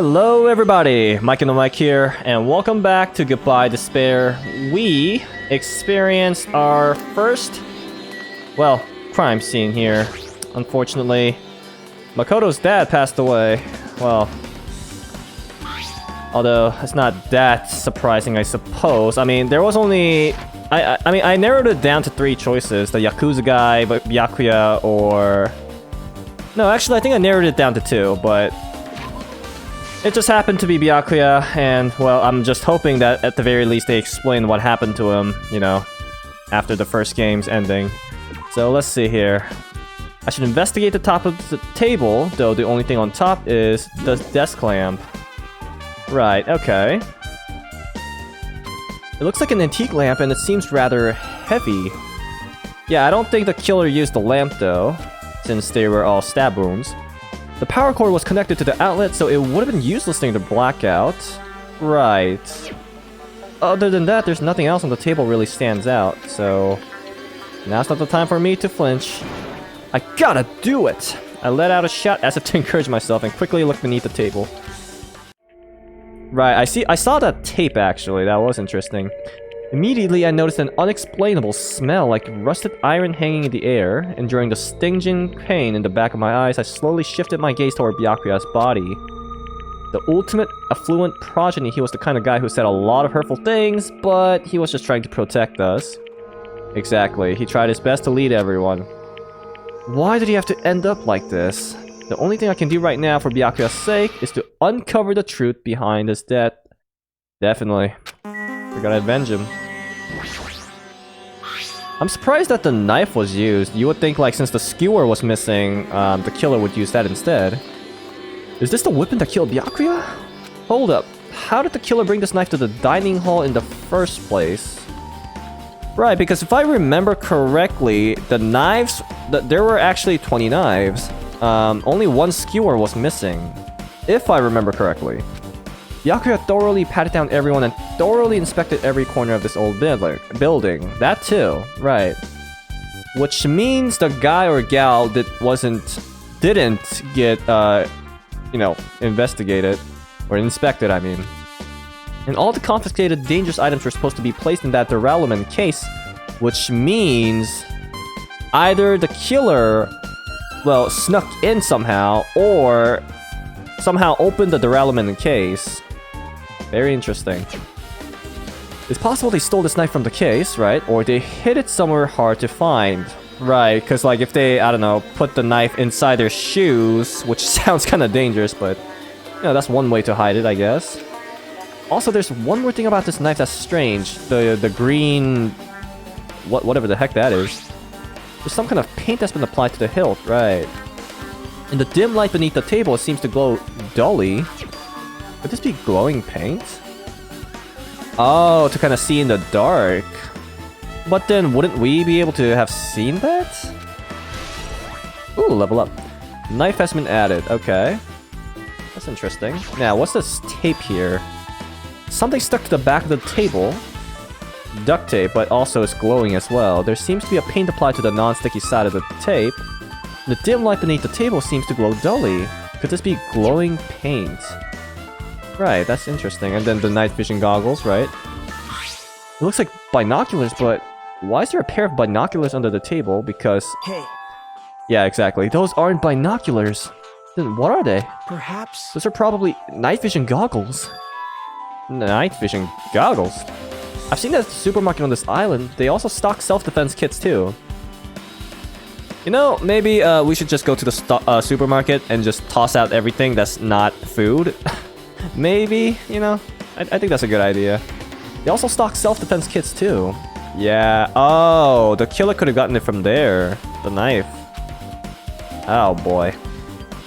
Hello everybody, Mike and the Mike here, and welcome back to Goodbye Despair. We experienced our first, well, crime scene here. Unfortunately, Makoto's dad passed away. Well, although it's not that surprising, I suppose. I mean, there was only... I narrowed it down to 3 choices. The Yakuza guy, Byakuya, or... No, actually, I think I narrowed it down to 2, but... It just happened to be Byakuya, and, well, I'm just hoping that at the very least they explain what happened to him, you know, after the first game's ending. So let's see here. I should investigate the top of the table, though the only thing on top is the desk lamp. Right, okay. It looks like an antique lamp, and it seems rather heavy. Yeah, I don't think the killer used the lamp, though, since they were all stab wounds. The power cord was connected to the outlet, so it would have been useless thing to black out. Right. Other than that, there's nothing else on the table really stands out, so... Now's not the time for me to flinch. I gotta do it! I let out a shout as if to encourage myself and quickly looked beneath the table. Right, I saw that tape actually, that was interesting. Immediately I noticed an unexplainable smell like rusted iron hanging in the air, and during the stinging pain in the back of my eyes, I slowly shifted my gaze toward Byakuya's body. The ultimate affluent progeny, he was the kind of guy who said a lot of hurtful things, but he was just trying to protect us. Exactly, he tried his best to lead everyone. Why did he have to end up like this? The only thing I can do right now for Byakuya's sake is to uncover the truth behind his death. Definitely. We're gonna avenge him. I'm surprised that the knife was used. You would think, like, since the skewer was missing, the killer would use that instead. Is this the weapon that killed Byakuya? Hold up. How did the killer bring this knife to the dining hall in the first place? Right, because if I remember correctly, the knives... there were actually 20 knives. Only 1 skewer was missing. If I remember correctly. Byakuya thoroughly patted down everyone and thoroughly inspected every corner of this old building. That too, right. Which means the guy or gal that didn't get, you know, investigated. Or inspected, I mean. And all the confiscated dangerous items were supposed to be placed in that duralumin case. Which means... either the killer... well, snuck in somehow, or... somehow opened the duralumin case. Very interesting. It's possible they stole this knife from the case, right? Or they hid it somewhere hard to find. Right, because like if they, I don't know, put the knife inside their shoes, which sounds kind of dangerous, but... you know, that's one way to hide it, I guess. Also, there's one more thing about this knife that's strange. The green... whatever the heck that is. There's some kind of paint that's been applied to the hilt, right. In the dim light beneath the table, it seems to glow dully. Could this be glowing paint? Oh, to kind of see in the dark. But then, wouldn't we be able to have seen that? Ooh, level up. Knife has been added, okay. That's interesting. Now, what's this tape here? Something stuck to the back of the table. Duct tape, but also it's glowing as well. There seems to be a paint applied to the non-sticky side of the tape. The dim light beneath the table seems to glow dully. Could this be glowing paint? Right, that's interesting. And then the night vision goggles, right? It looks like binoculars, but why is there a pair of binoculars under the table? Because... hey. Yeah, exactly. Those aren't binoculars. Then what are they? Perhaps... those are probably night vision goggles. Night vision goggles? I've seen that supermarket on this island. They also stock self-defense kits too. You know, maybe we should just go to the supermarket and just toss out everything that's not food. Maybe, you know? I think that's a good idea. They also stock self-defense kits too. Yeah. Oh, the killer could have gotten it from there. The knife. Oh boy.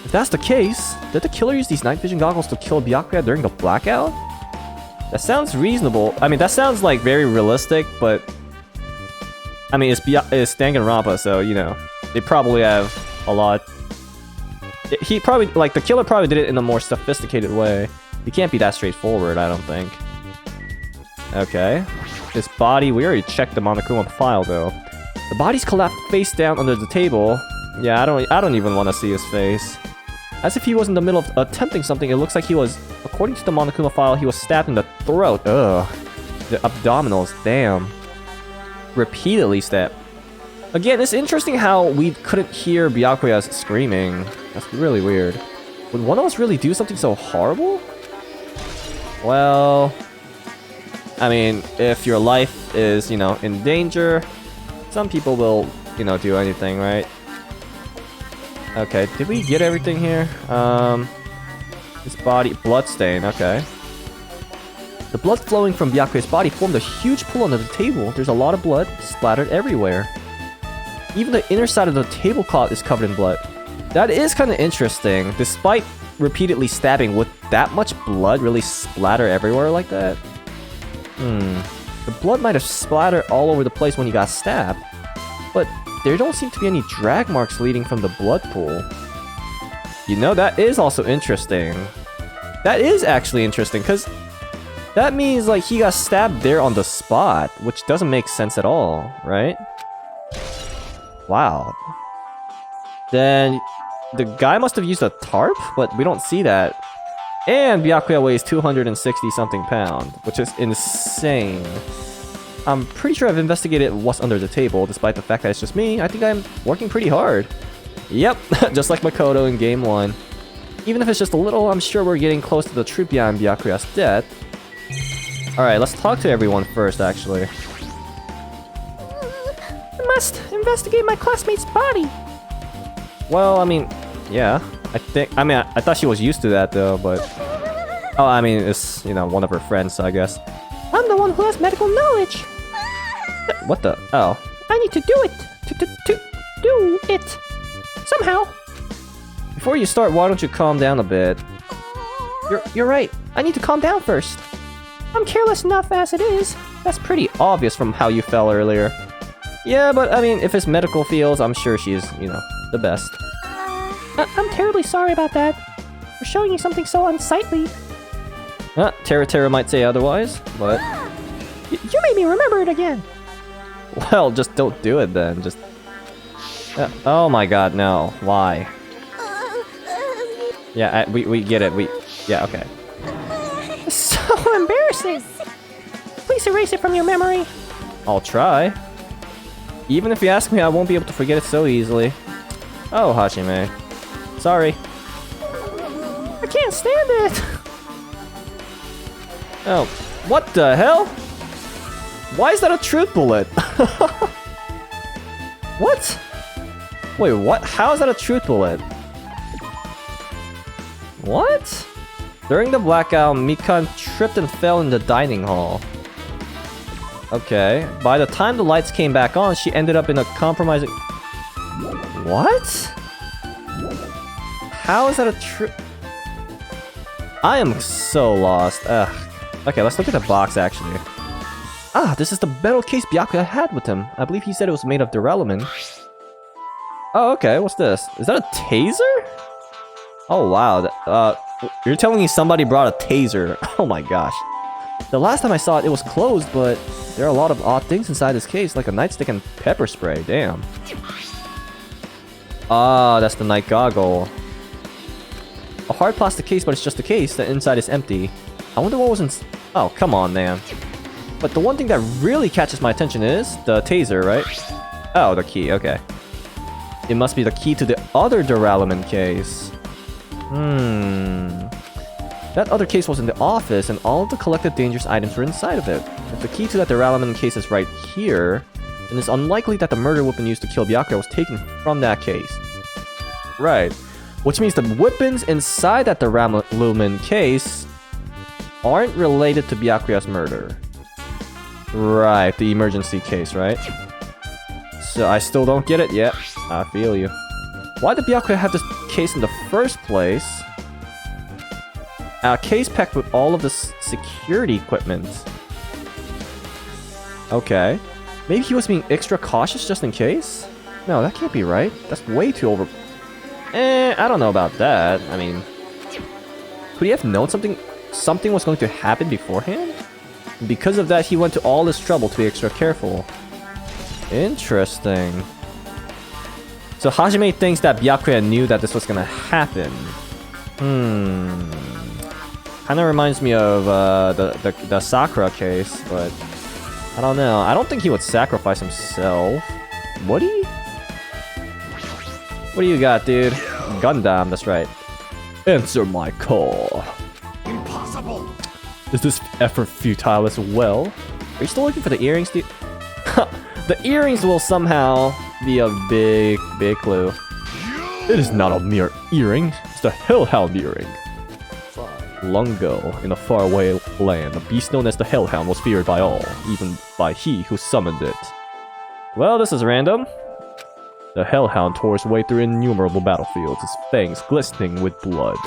If that's the case, did the killer use these night vision goggles to kill Byakuya during the blackout? That sounds reasonable. I mean, that sounds like very realistic, but... I mean, it's Danganronpa, so, you know. They probably have a lot... he probably... like, the killer probably did it in a more sophisticated way. He can't be that straightforward, I don't think. Okay. His body... we already checked the Monokuma file, though. The body's collapsed face down under the table. Yeah, I don't even want to see his face. As if he was in the middle of attempting something, it looks like he was, according to the Monokuma file, he was stabbed in the throat. Ugh. The abdominals, damn. Repeatedly stabbed. Again, it's interesting how we couldn't hear Byakuya's screaming. That's really weird. Would one of us really do something so horrible? Well... I mean, if your life is, you know, in danger, some people will, you know, do anything, right? Okay, did we get everything here? His body... Bloodstain, okay. The blood flowing from Byakuya's body formed a huge pool under the table. There's a lot of blood splattered everywhere. Even the inner side of the tablecloth is covered in blood. That is kind of interesting. Despite repeatedly stabbing, would that much blood really splatter everywhere like that? The blood might have splattered all over the place when he got stabbed. But there don't seem to be any drag marks leading from the blood pool. You know, that is also interesting. That is actually interesting, because that means, like, he got stabbed there on the spot, which doesn't make sense at all, right? Wow. Then the guy must have used a tarp, but we don't see that. And Byakuya weighs 260-something pounds, which is insane. I'm pretty sure I've investigated what's under the table, despite the fact that it's just me. I think I'm working pretty hard. Yep, just like Makoto in Game 1. Even if it's just a little, I'm sure we're getting close to the truth behind Byakuya's death. Alright, let's talk to everyone first, actually. I must investigate my classmate's body. Well, I mean, yeah. I thought she was used to that, though, but... Oh, I mean, it's, you know, one of her friends, so I guess. I'm the one who has medical knowledge. What the? Oh. I need to do it. To do it. Somehow. Before you start, why don't you calm down a bit? You're right. I need to calm down first. I'm careless enough as it is. That's pretty obvious from how you fell earlier. Yeah, but I mean, if it's medical fields, I'm sure she's, you know, the best. I'm terribly sorry about that. For showing you something so unsightly. Terra might say otherwise, but... You made me remember it again. Well, just don't do it then, just... oh my god, no. Why? Yeah, we get it, yeah, okay. It's so embarrassing. Please erase it from your memory. I'll try. Even if you ask me, I won't be able to forget it so easily. Oh, Hajime. Sorry. I can't stand it. Oh, what the hell? Why is that a truth bullet? What? Wait, what? How is that a truth bullet? What? During the blackout, Mikan tripped and fell in the dining hall. Okay. By the time the lights came back on, she ended up in a compromising... What? How is that a truth... I am so lost. Ugh. Okay, let's look at the box, actually. Ah, this is the metal case Byakuya had with him. I believe he said it was made of duralumin. Oh, okay. What's this? Is that a taser? Oh, wow. You're telling me somebody brought a taser. Oh my gosh. The last time I saw it, it was closed, but there are a lot of odd things inside this case, like a nightstick and pepper spray. Damn. Ah, that's the night goggle. A hard plastic case, but it's just a case. The inside is empty. I wonder what was in... Oh, come on, man. But the one thing that really catches my attention is the taser, right? Oh, the key. Okay. It must be the key to the other duralumin case. That other case was in the office, and all of the collected dangerous items were inside of it. If the key to that duralumin case is right here, then it's unlikely that the murder weapon used to kill Byakuya was taken from that case. Right. Which means the weapons inside that duralumin case aren't related to Byakuya's murder. Right, the emergency case, right? So I still don't get it yet. I feel you. Why did Byakuya have this case in the first place? A case packed with all of this security equipment. Okay. Maybe he was being extra cautious just in case? No, that can't be right. That's way too over... I don't know about that. I mean... Could he have known something was going to happen beforehand? Because of that, he went to all this trouble to be extra careful. Interesting. So Hajime thinks that Byakuya knew that this was gonna happen. Kinda reminds me of the Sakura case, but I don't know. I don't think he would sacrifice himself. Would he? What do you got, dude? Gundam, that's right. Answer my call. Impossible. Is this effort futile as well? Are you still looking for the earrings, dude? The earrings will somehow be a big clue. It is not a mere earring, it's the Hellhound earring. Long ago, in a faraway land, a beast known as the Hellhound was feared by all, even by he who summoned it. Well, this is random. The Hellhound tore his way through innumerable battlefields, his fangs glistening with blood,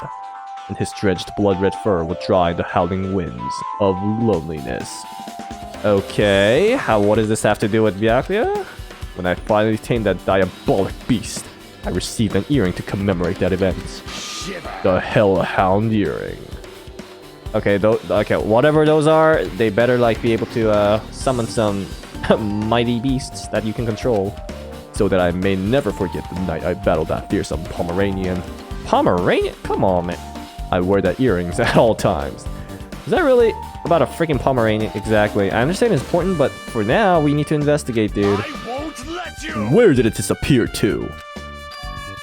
and his drenched blood-red fur would dry in the howling winds of loneliness. Okay, what does this have to do with Byakuya? When I finally tamed that diabolic beast, I received an earring to commemorate that event. The Hellhound earring. Okay, whatever those are, they better like be able to summon some mighty beasts that you can control, so that I may never forget the night I battled that fearsome Pomeranian. Pomeranian? Come on, man. I wear that earrings at all times. Is that really about a freaking Pomeranian? Exactly. I understand it's important, but for now, we need to investigate, dude. I won't let you. Where did it disappear to?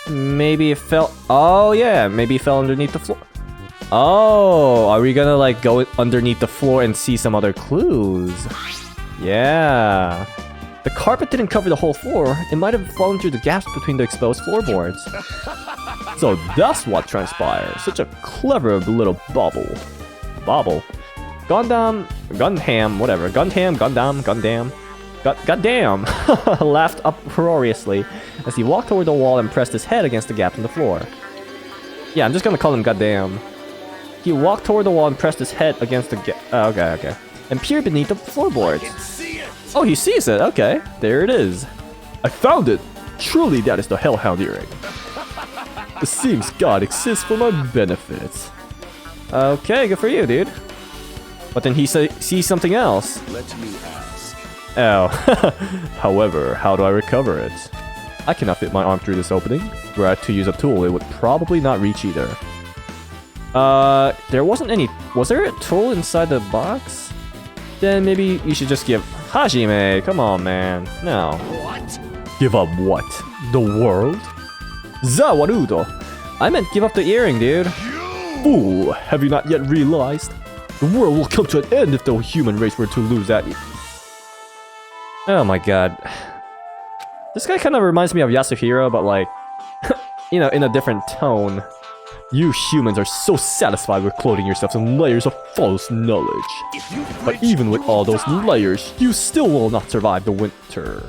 Maybe it fell... Oh, yeah. Maybe it fell underneath the floor. Oh, are we gonna, like, go underneath the floor and see some other clues? Yeah. The carpet didn't cover the whole floor. It might have fallen through the gaps between the exposed floorboards. So that's what transpired. Such a clever little bauble. Bauble? Gundam, whatever. Goddamn. Laughed uproariously as he walked toward the wall and pressed his head against the gap in the floor. Yeah, I'm just gonna call him goddamn. He walked toward the wall and pressed his head against the gap. Okay. And peered beneath the floorboards. Oh, he sees it. Okay, there it is. I found it. Truly, that is the Hellhound earring. It seems God exists for my benefit. Okay, good for you, dude. But then he sees something else. Let me ask. Oh. However, how do I recover it? I cannot fit my arm through this opening. Were I to use a tool, it would probably not reach either. There wasn't any... Was there a tool inside the box? Then maybe you should just give... Hajime, come on, man. No. What? Give up what? The world? Zawarudo! I meant give up the earring, dude. Fool! Have you not yet realized? The world will come to an end if the human race were to lose that... Oh my god. This guy kind of reminds me of Yasuhiro, but like... you know, in a different tone. You humans are so satisfied with clothing yourselves in layers of false knowledge. But even with all those layers, you still will not survive the winter.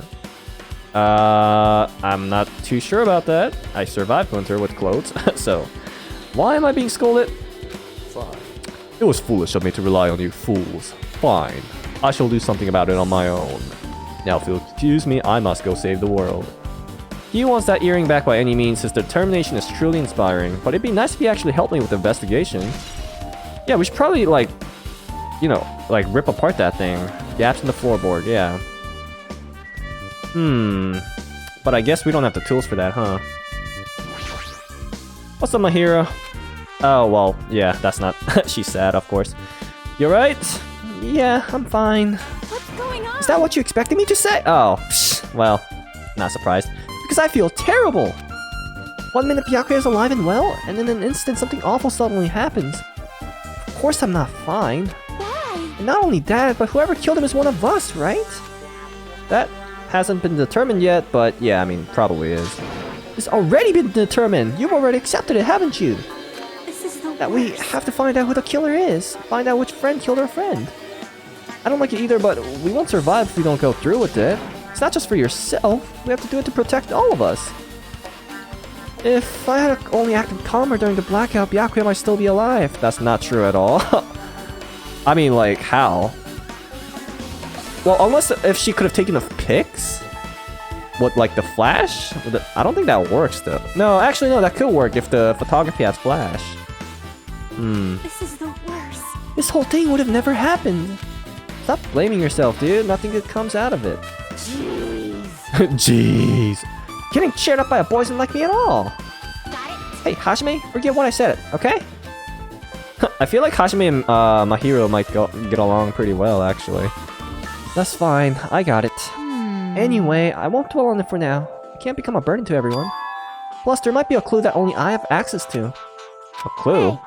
I'm not too sure about that. I survived winter with clothes, so... Why am I being scolded? Fine. It was foolish of me to rely on you fools. Fine. I shall do something about it on my own. Now if you'll excuse me, I must go save the world. He wants that earring back by any means. His determination is truly inspiring. But it'd be nice if he actually helped me with the investigation. Yeah, we should probably, like... You know, like, rip apart that thing. Gaps in the floorboard, yeah. But I guess we don't have the tools for that, huh? What's up, my hero? Oh, well, yeah, that's not... She's sad, of course. You right? Yeah, I'm fine. What's going on? Is that what you expected me to say? Oh, psh, well, not surprised. Because I feel terrible! 1 minute Byakuya is alive and well, and in an instant something awful suddenly happens. Of course I'm not fine. Why? And not only that, but whoever killed him is one of us, right? That hasn't been determined yet, but yeah, I mean, probably is. It's already been determined! You've already accepted it, haven't you? This is the That we worst. have to find out who the killer is. Find out which friend killed our friend. I don't like it either, but we won't survive if we don't go through with it. It's not just for yourself. We have to do it to protect all of us. If I had only acted calmer during the blackout, Byakuya might still be alive. That's not true at all. I mean, like, how? Well, unless if she could have taken the pics? What, like the flash? I don't think that works, though. No, actually, no, that could work if the photography has flash. This is the worst. This whole thing would have never happened. Stop blaming yourself, dude. Nothing good comes out of it. Jeez. Jeez. Getting cheered up by a boy isn't like me at all. Got it? Hey, Hajime, forget what I said, okay? I feel like Hajime and Mahiro might get along pretty well, actually. That's fine, I got it. Anyway, I won't dwell on it for now. I can't become a burden to everyone. Plus, there might be a clue that only I have access to. A clue? Hey.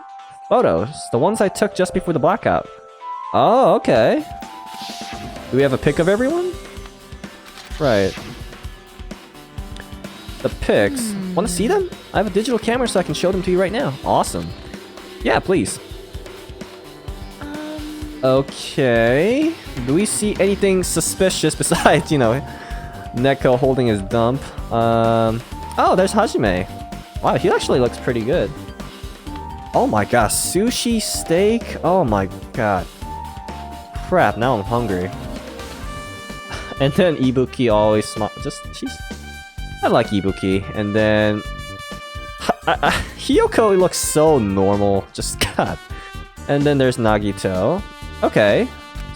Photos, the ones I took just before the blackout. Oh, okay. Do we have a pic of everyone? Right. The pics. Want to see them? I have a digital camera so I can show them to you right now. Awesome. Yeah, please. Okay. Do we see anything suspicious besides, you know, Neko holding his dump? Oh, there's Hajime. Wow, he actually looks pretty good. Oh my gosh, sushi, steak. Oh my god. Crap, now I'm hungry. And then Ibuki always smile. I like Ibuki. And then Hiyoko looks so normal. Just god. And then there's Nagito. Okay,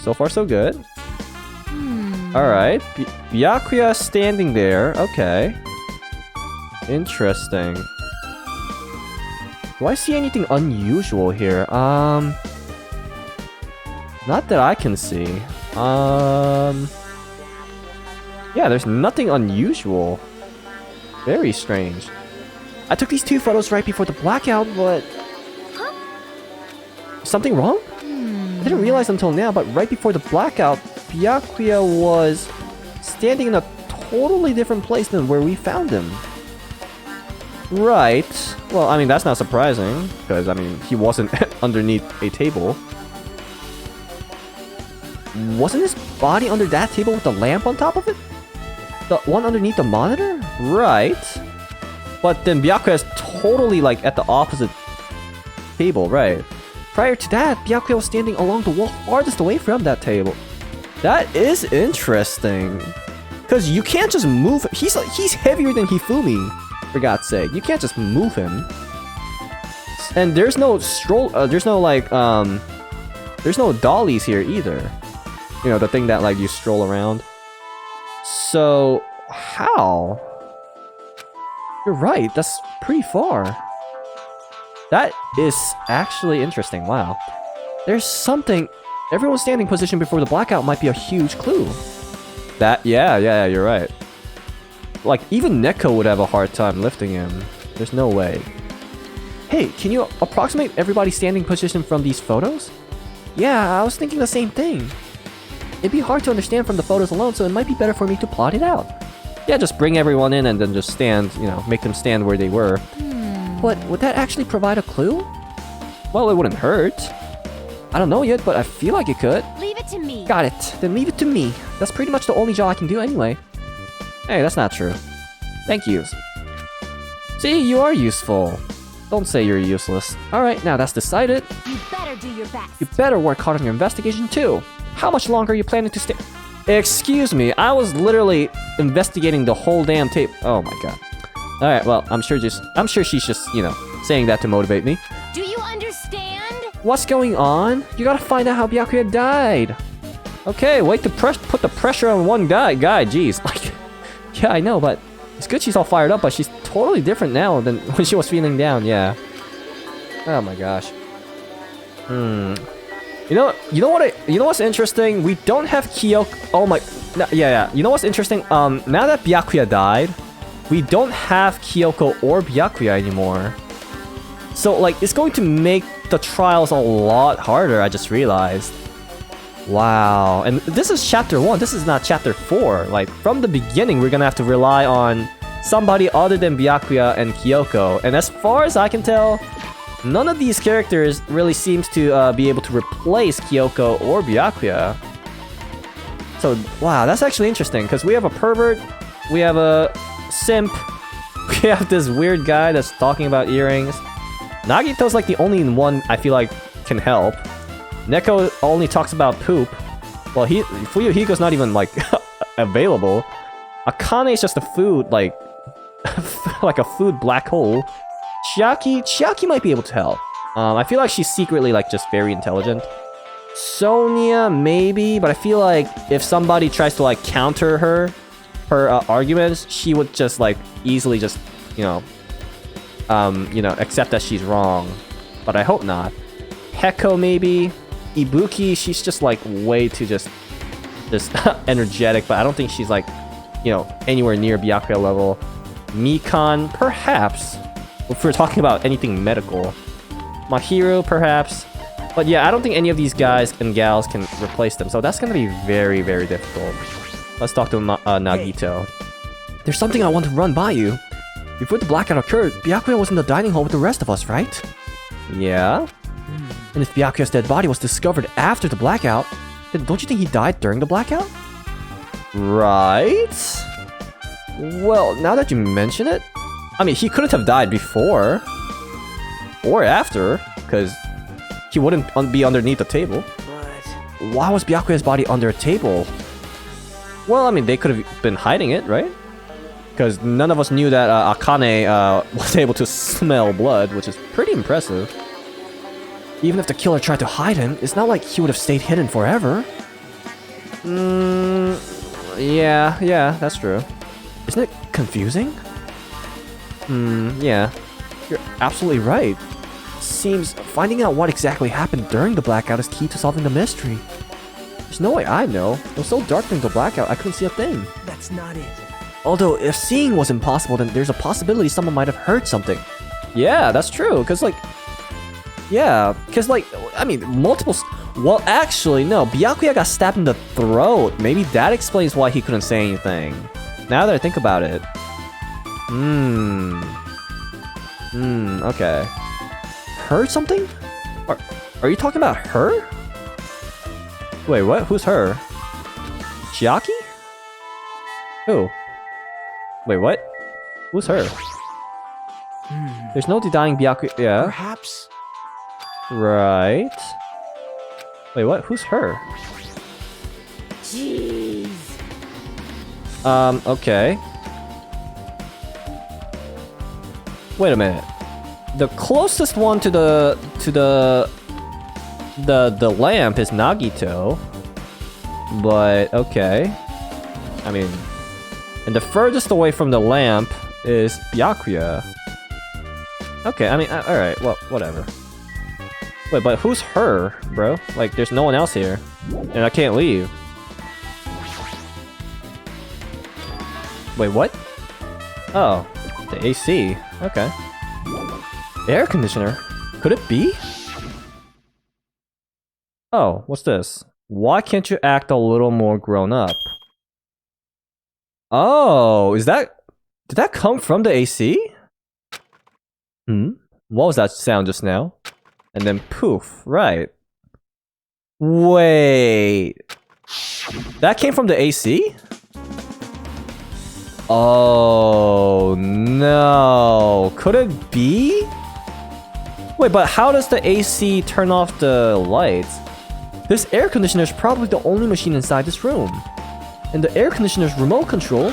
so far so good. Alright, Byakuya standing there. Okay. Interesting. Do I see anything unusual here? Not that I can see. Yeah, there's nothing unusual. Very strange. I took these 2 photos right before the blackout, but... Something wrong? I didn't realize until now, but right before the blackout, Byakuya was standing in a totally different place than where we found him. Right. Well, I mean, that's not surprising, because, I mean, he wasn't underneath a table. Wasn't his body under that table with the lamp on top of it? The one underneath the monitor? Right. But then Byakuya is totally, like, at the opposite table, right? Prior to that, Byakuya was standing along the wall farthest away from that table. That is interesting. Because you can't just move... He's heavier than Hifumi, for God's sake. You can't just move him. And there's no there's no dollies here either. You know, the thing that, like, you stroll around. So, how? You're right, that's pretty far. That is actually interesting, wow. There's something... Everyone's standing position before the blackout might be a huge clue. Yeah, you're right. Like, even Neko would have a hard time lifting him. There's no way. Hey, can you approximate everybody's standing position from these photos? Yeah, I was thinking the same thing. It'd be hard to understand from the photos alone, so it might be better for me to plot it out. Yeah, just bring everyone in and then just stand, you know, make them stand where they were. But would that actually provide a clue? Well, it wouldn't hurt. I don't know yet, but I feel like it could. Leave it to me. Got it. Then leave it to me. That's pretty much the only job I can do anyway. Hey, that's not true. Thank you. See, you are useful. Don't say you're useless. Alright, now that's decided. You better do your best. You better work hard on your investigation too. How much longer are you planning to stay? Excuse me, I was literally investigating the whole damn tape. Oh my god. Alright, well, I'm sure she's just, you know, saying that to motivate me. Do you understand? What's going on? You gotta find out how Byakuya died. Okay, wait to put the pressure on one guy. Jeez. Like, yeah, I know, but it's good she's all fired up, but she's totally different now than when she was feeling down, yeah. Oh my gosh. You know what's interesting? We don't have Kyoko. Oh my, yeah. You know what's interesting? Now that Byakuya died, we don't have Kyoko or Byakuya anymore. So, like, it's going to make the trials a lot harder, I just realized. Wow. And this is chapter 1, this is not chapter 4. Like, from the beginning, we're gonna have to rely on somebody other than Byakuya and Kyoko. And as far as I can tell, none of these characters really seems to be able to replace Kyoko or Byakuya. So, wow, that's actually interesting, because we have a pervert, we have a simp, we have this weird guy that's talking about earrings. Nagito's like the only one I feel like can help. Neko only talks about poop. Well, Fuyuhiko's not even, like, available. Akane is just a food, like, like a food black hole. Chiaki might be able to help. I feel like she's secretly, like, just very intelligent. Sonia, maybe, but I feel like if somebody tries to, like, counter her arguments, she would just, like, easily just, you know, you know, accept that she's wrong. But I hope not. Heko maybe. Ibuki, she's just like way too just energetic, but I don't think she's like, you know, anywhere near Byakuya level. Mikan, perhaps. If we're talking about anything medical. Mahiro, perhaps. But yeah, I don't think any of these guys and gals can replace them, so that's gonna be very, very difficult. Let's talk to Nagito. There's something I want to run by you. Before the blackout occurred, Byakuya was in the dining hall with the rest of us, right? Yeah? And if Byakuya's dead body was discovered after the blackout, then don't you think he died during the blackout? Right? Well, now that you mention it, I mean, he couldn't have died before. Or after, because he wouldn't be underneath the table. But Why was Byakuya's body under a table? Well, I mean, they could have been hiding it, right? Because none of us knew that Akane was able to smell blood, which is pretty impressive. Even if the killer tried to hide him, it's not like he would have stayed hidden forever. Yeah, that's true. Isn't it confusing? Yeah. You're absolutely right. Seems finding out what exactly happened during the blackout is key to solving the mystery. There's no way I know. It was so dark during the blackout, I couldn't see a thing. that's not it. Although, if seeing was impossible, then there's a possibility someone might have heard something. Yeah, that's true, because, like... Yeah, because, like, I mean, multiple... Well, actually, no. Byakuya got stabbed in the throat. Maybe that explains why he couldn't say anything. Now that I think about it. Okay. Heard something? Are you talking about her? Wait, what? Who's her? Chiaki? Who? Wait, what? Who's her? There's no denying Byakuya. Yeah. Perhaps. Right. Wait, what? Who's her? Jeez. Okay. Wait a minute. The closest one to the lamp is Nagito. But okay. I mean, and the furthest away from the lamp is Byakuya. Okay, I mean, alright, well, whatever. Wait, but who's her, bro? Like, there's no one else here. And I can't leave. Wait, what? Oh, the AC. Okay. Air conditioner? Could it be? Oh, what's this? Why can't you act a little more grown up? Oh, is that... Did that come from the AC? What was that sound just now? And then poof, right. Wait. That came from the AC? Oh, no. Could it be? Wait, but how does the AC turn off the lights? This air conditioner is probably the only machine inside this room. And the air conditioner's remote control,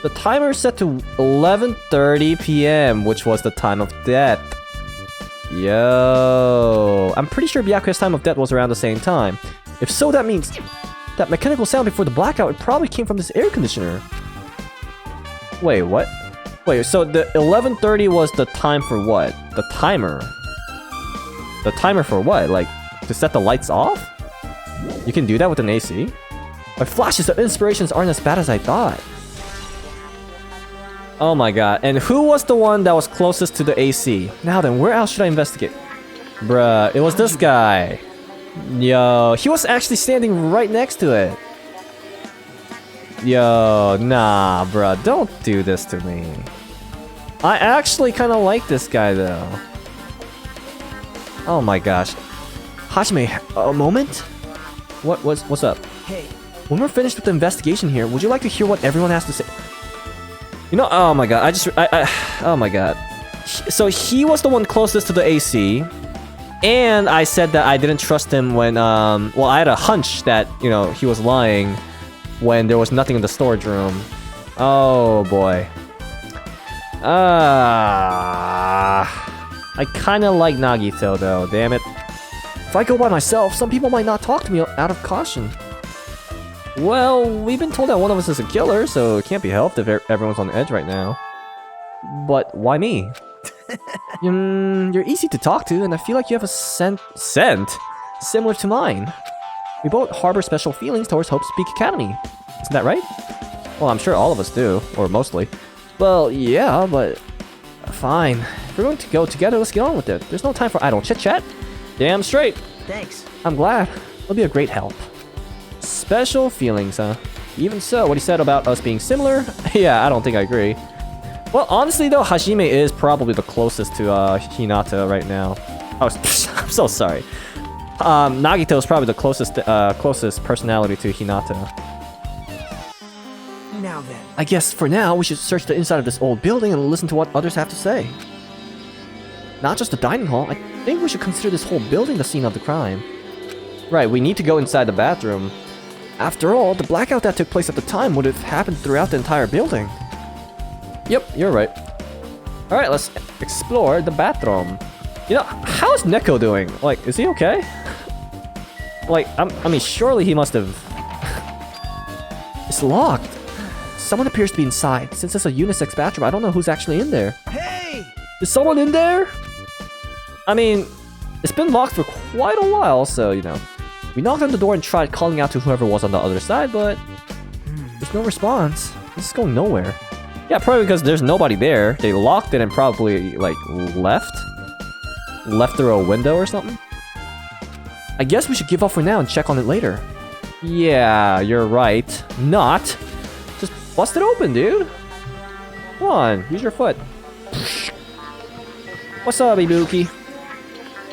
the timer is set to 11:30 p.m., which was the time of death. Yo, I'm pretty sure Byakuya's time of death was around the same time. If so, that means that mechanical sound before the blackout probably came from this air conditioner. Wait, what? Wait, so the 11:30 was the time for what? The timer? The timer for what? Like, to set the lights off? You can do that with an AC? My flashes of inspirations aren't as bad as I thought. Oh my god, and who was the one that was closest to the AC? Now then, where else should I investigate? Bruh, it was this guy. Yo, he was actually standing right next to it. Yo, nah, bruh, don't do this to me. I actually kind of like this guy, though. Oh my gosh. Hajime, a moment? What's up? Hey. When we're finished with the investigation here, would you like to hear what everyone has to say? You know, oh my god, oh my god. So he was the one closest to the AC, and I said that I didn't trust him when, well, I had a hunch that, you know, he was lying when there was nothing in the storage room. Oh boy. I kinda like Nagito though, damn it. If I go by myself, some people might not talk to me out of caution. Well, we've been told that one of us is a killer, so it can't be helped if everyone's on edge right now. But why me? You're easy to talk to, and I feel like you have a scent similar to mine. We both harbor special feelings towards Hope's Peak Academy. Isn't that right? Well, I'm sure all of us do, or mostly. Well, yeah, but... Fine. If we're going to go together, let's get on with it. There's no time for idle chit-chat. Damn straight. Thanks. I'm glad. It'll be a great help. Special feelings, huh? Even so, what he said about us being similar? Yeah, I don't think I agree. Well, honestly though, Hajime is probably the closest to Hinata right now. Oh, I'm so sorry. Nagito is probably the closest personality to Hinata. Now then. I guess for now, we should search the inside of this old building and listen to what others have to say. Not just the dining hall, I think we should consider this whole building the scene of the crime. Right, we need to go inside the bathroom. After all, the blackout that took place at the time would have happened throughout the entire building. Yep, you're right. Alright, let's explore the bathroom. You know, how's Neko doing? Like, is he okay? Like, I mean, surely he must have... It's locked. Someone appears to be inside. Since it's a unisex bathroom, I don't know who's actually in there. Hey! Is someone in there? I mean, it's been locked for quite a while, so, you know. We knocked on the door and tried calling out to whoever was on the other side, but... There's no response. This is going nowhere. Yeah, probably because there's nobody there. They locked it and probably, like, left? Left through a window or something? I guess we should give up for now and check on it later. Yeah, you're right. Not. Just bust it open, dude. Come on, use your foot. What's up, Ibuki?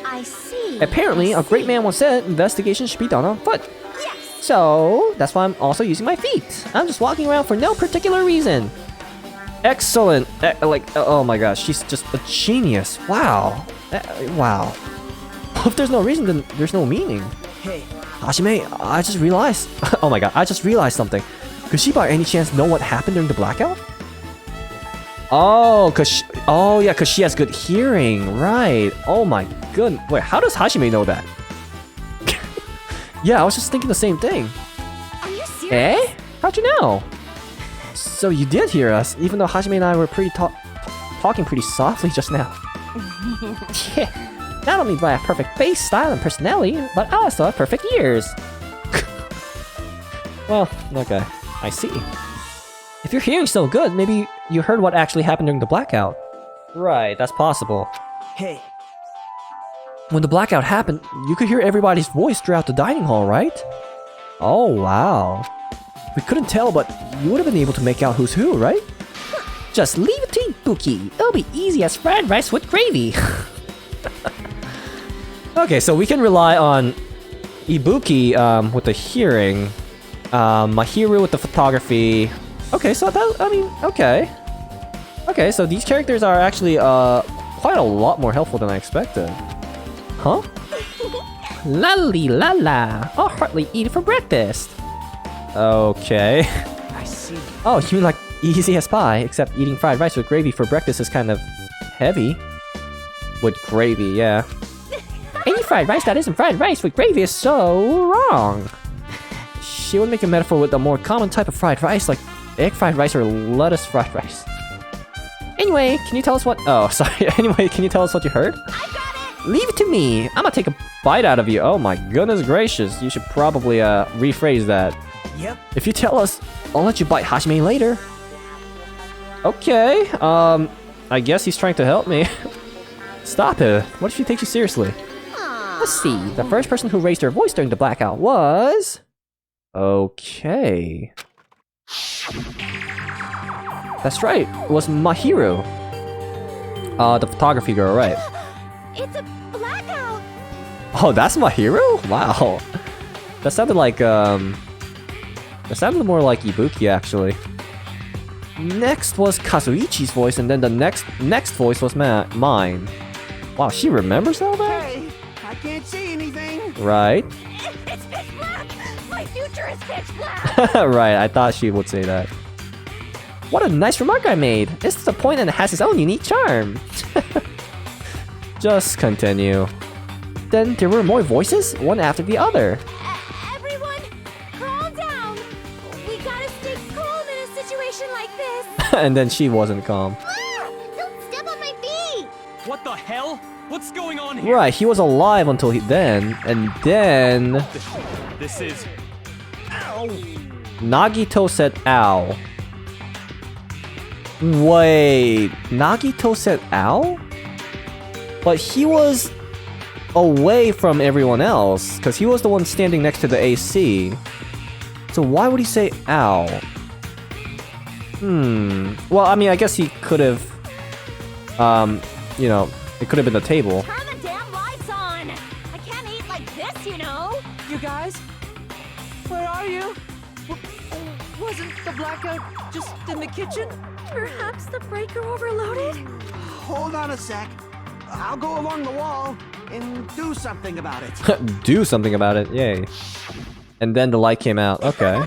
I see. Apparently, a great man once said investigation should be done on foot. Yes. So, that's why I'm also using my feet. I'm just walking around for no particular reason. Excellent. Oh my gosh, she's just a genius. Wow. Wow. If there's no reason, then there's no meaning. Hey. Hajime, I just realized... Oh my god, I just realized something. Could she by any chance know what happened during the blackout? Oh, cause she has good hearing, right. Oh my goodness. Wait, how does Hajime know that? Yeah, I was just thinking the same thing. Are you serious? Eh? How'd you know? So you did hear us, even though Hajime and I were talking pretty softly just now. Yeah. Not only do I have perfect face, style, and personality, but I also have perfect ears. Well, okay. I see. If your hearing's so good, maybe you heard what actually happened during the blackout. Right, that's possible. Hey. When the blackout happened, you could hear everybody's voice throughout the dining hall, right? Oh, wow. We couldn't tell, but you would have been able to make out who's who, right? Just leave it to Ibuki. It'll be easy as fried rice with gravy. Okay, so we can rely on Ibuki with the hearing, Mahiru with the photography. Okay, so that, I mean, okay. Okay, so these characters are actually quite a lot more helpful than I expected. Huh? Lolly la la. I'll hardly eat it for breakfast. Okay. I see. Oh, you mean like easy as pie, except eating fried rice with gravy for breakfast is kind of heavy. With gravy, yeah. Any fried rice that isn't fried rice with gravy is so wrong. She would make a metaphor with a more common type of fried rice, like egg fried rice or lettuce fried rice. Anyway, can you tell us what... Oh, sorry. Anyway, can you tell us what you heard? I got it. Leave it to me. I'm gonna take a bite out of you. Oh my goodness gracious. You should probably rephrase that. Yep. If you tell us, I'll let you bite Hajime later. Okay. I guess he's trying to help me. Stop it. What if she takes you seriously? Let's see. The first person who raised her voice during the blackout was... Okay. That's right. It was Mahiru. The photography girl, right? It's a blackout. Oh, that's Mahiru? Wow. That sounded like, that sounded more like Ibuki, actually. Next was Kazuichi's voice, and then the next voice was mine. Wow, she remembers all that? Hey, I can't see anything. Right. It's pitch black. My future is pitch black. Right, I thought she would say that. What a nice remark I made. It's the point and it has its own unique charm. Just continue. Then there were more voices, one after the other. Everyone, calm down. We gotta stay calm in a situation like this. And then she wasn't calm. Ah, don't step on my feet. What's going on here? Right, he was alive until then, and then This is... Ow! Nagito said ow. Wait, Nagito said ow? But he was away from everyone else, because he was the one standing next to the AC. So why would he say ow? Well, I mean, I guess he could have, you know, it could have been the table. Turn the damn lights on! I can't eat like this, you know! You guys? Where are you? Wasn't the blackout just in the kitchen? Perhaps the breaker overloaded? Hold on a sec. I'll go along the wall and do something about it. Do something about it, yay. And then the light came out, okay.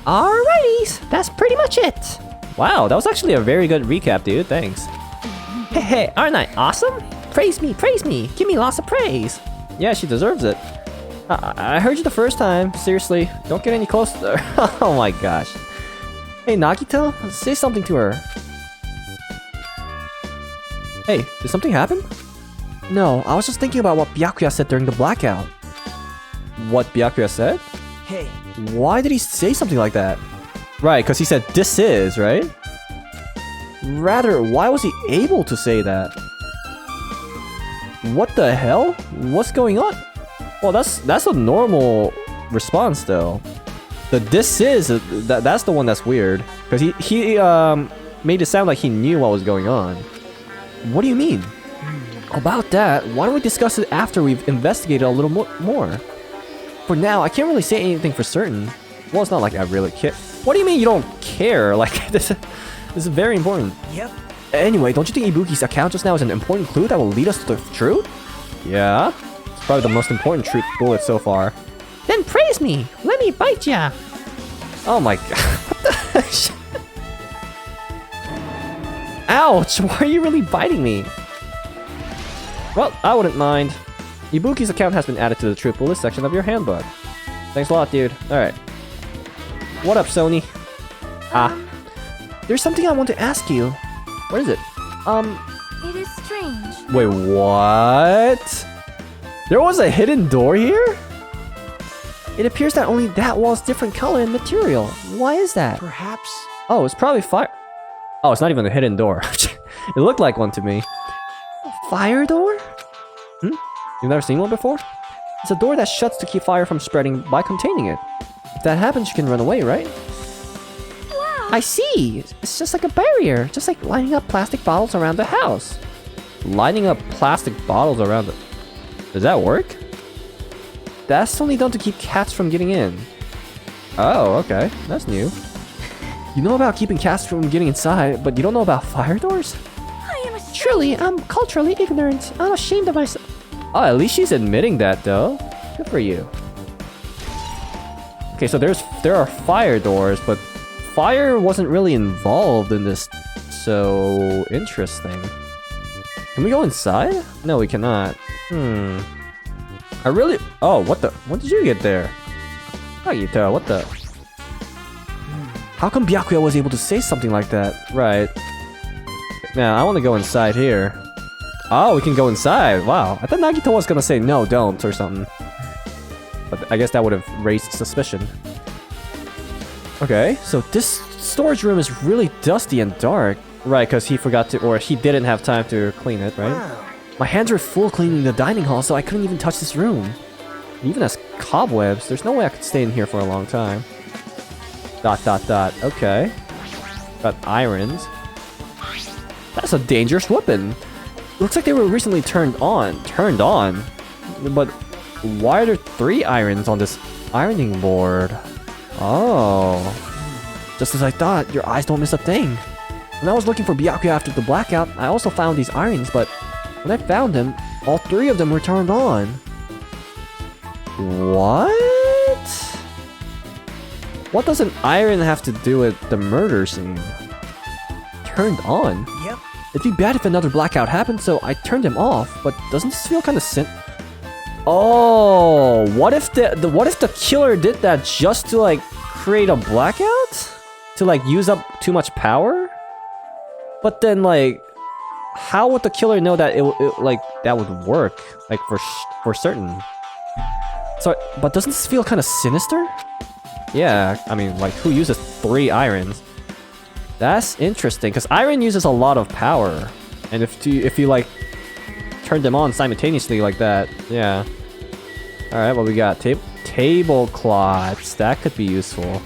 Alrighties, that's pretty much it. Wow, that was actually a very good recap, dude, thanks. Hey, aren't I awesome? Praise me, give me lots of praise. Yeah, she deserves it. I heard you the first time, seriously, don't get any closer to her. Oh my gosh. Hey, Nagito, say something to her. Hey, did something happen? No, I was just thinking about what Byakuya said during the blackout. What Byakuya said? Hey, Why did he say something like that? Right, because he said this is, right? Rather, why was he able to say that? What the hell? What's going on? Well, that's a normal response though. The this is that's the one that's weird because he made it sound like he knew what was going on. What do you mean? About that, why don't we discuss it after we've investigated a little more? For now, I can't really say anything for certain. Well, it's not like I really care. What do you mean you don't care? Like, this is very important. yep. Anyway, don't you think Ibuki's account just now is an important clue that will lead us to the truth? Yeah. It's probably the most important truth bullet so far. Then praise me, let me bite ya. Oh my god. What the heck? Ouch! Why are you really biting me? Well, I wouldn't mind. Ibuki's account has been added to the truth bullet section of your handbook. Thanks a lot, dude. Alright. What up, Sony? There's something I want to ask you. What is it? It is strange. Wait, what? There was a hidden door here? It appears that only that wall's different color and material. Why is that? Perhaps. Oh, it's probably fire. Oh, it's not even a hidden door. It looked like one to me. Fire door? You've never seen one before? It's a door that shuts to keep fire from spreading by containing it. If that happens, you can run away, right? Wow! I see! It's just like a barrier, just like lining up plastic bottles around the house. Lining up plastic bottles around the... Does that work? That's only done to keep cats from getting in. Oh, okay. That's new. You know about keeping cats from getting inside, but you don't know about fire doors? I am a Truly, I'm culturally ignorant. I'm ashamed of myself. Oh, at least she's admitting that, though. Good for you. Okay, so there are fire doors, but fire wasn't really involved in this. So interesting. Can we go inside? No, we cannot. I really... Oh, what the... When did you get there? Nagito, what the... How come Byakuya was able to say something like that? Right. Now, I want to go inside here. Oh, we can go inside. Wow. I thought Nagito was gonna say no, don't, or something. But I guess that would have raised suspicion. Okay, so this storage room is really dusty and dark. Right, because he forgot to... Or he didn't have time to clean it, right? Wow. My hands were full cleaning the dining hall, so I couldn't even touch this room. It even has cobwebs. There's no way I could stay in here for a long time. ... Okay. Got irons. That's a dangerous weapon. Looks like they were recently turned on. But why are there 3 irons on this ironing board? Oh. Just as I thought, your eyes don't miss a thing. When I was looking for Byakuya after the blackout, I also found these irons, but when I found them, all 3 of them were turned on. What? What does an iron have to do with the murder scene? Turned on? Yep. It'd be bad if another blackout happened, so I turned them off, but Doesn't this feel kind of Oh, what if the killer did that just to like create a blackout? To like use up too much power? But then like, how would the killer know that like that would work? Like for certain. So, but doesn't this feel kind of sinister? Yeah, I mean, like who uses 3 irons? That's interesting, because iron uses a lot of power, and if you like turn them on simultaneously like that, yeah. All right, well we got tablecloths. That could be useful.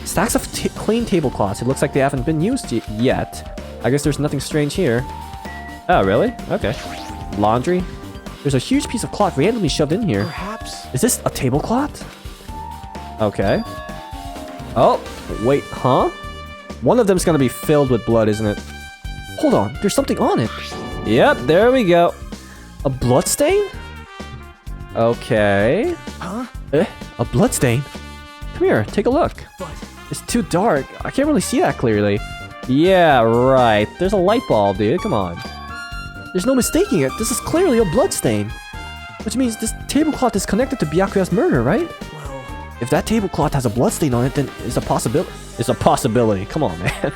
Stacks of clean tablecloths. It looks like they haven't been used yet. I guess there's nothing strange here. Oh, really? Okay. Laundry. There's a huge piece of cloth randomly shoved in here. Perhaps. Is this a tablecloth? Okay. Oh, wait, huh? One of them's gonna be filled with blood, isn't it? Hold on, there's something on it. Yep, there we go. A blood stain? Okay. Huh? A blood stain? Come here, take a look. But It's too dark. I can't really see that clearly. Yeah, right. There's a light bulb, dude. Come on. There's no mistaking it. This is clearly a blood stain. Which means this tablecloth is connected to Byakuya's murder, right? well, If that tablecloth has a blood stain on it, then it's a possibility. It's a possibility. Come on, man.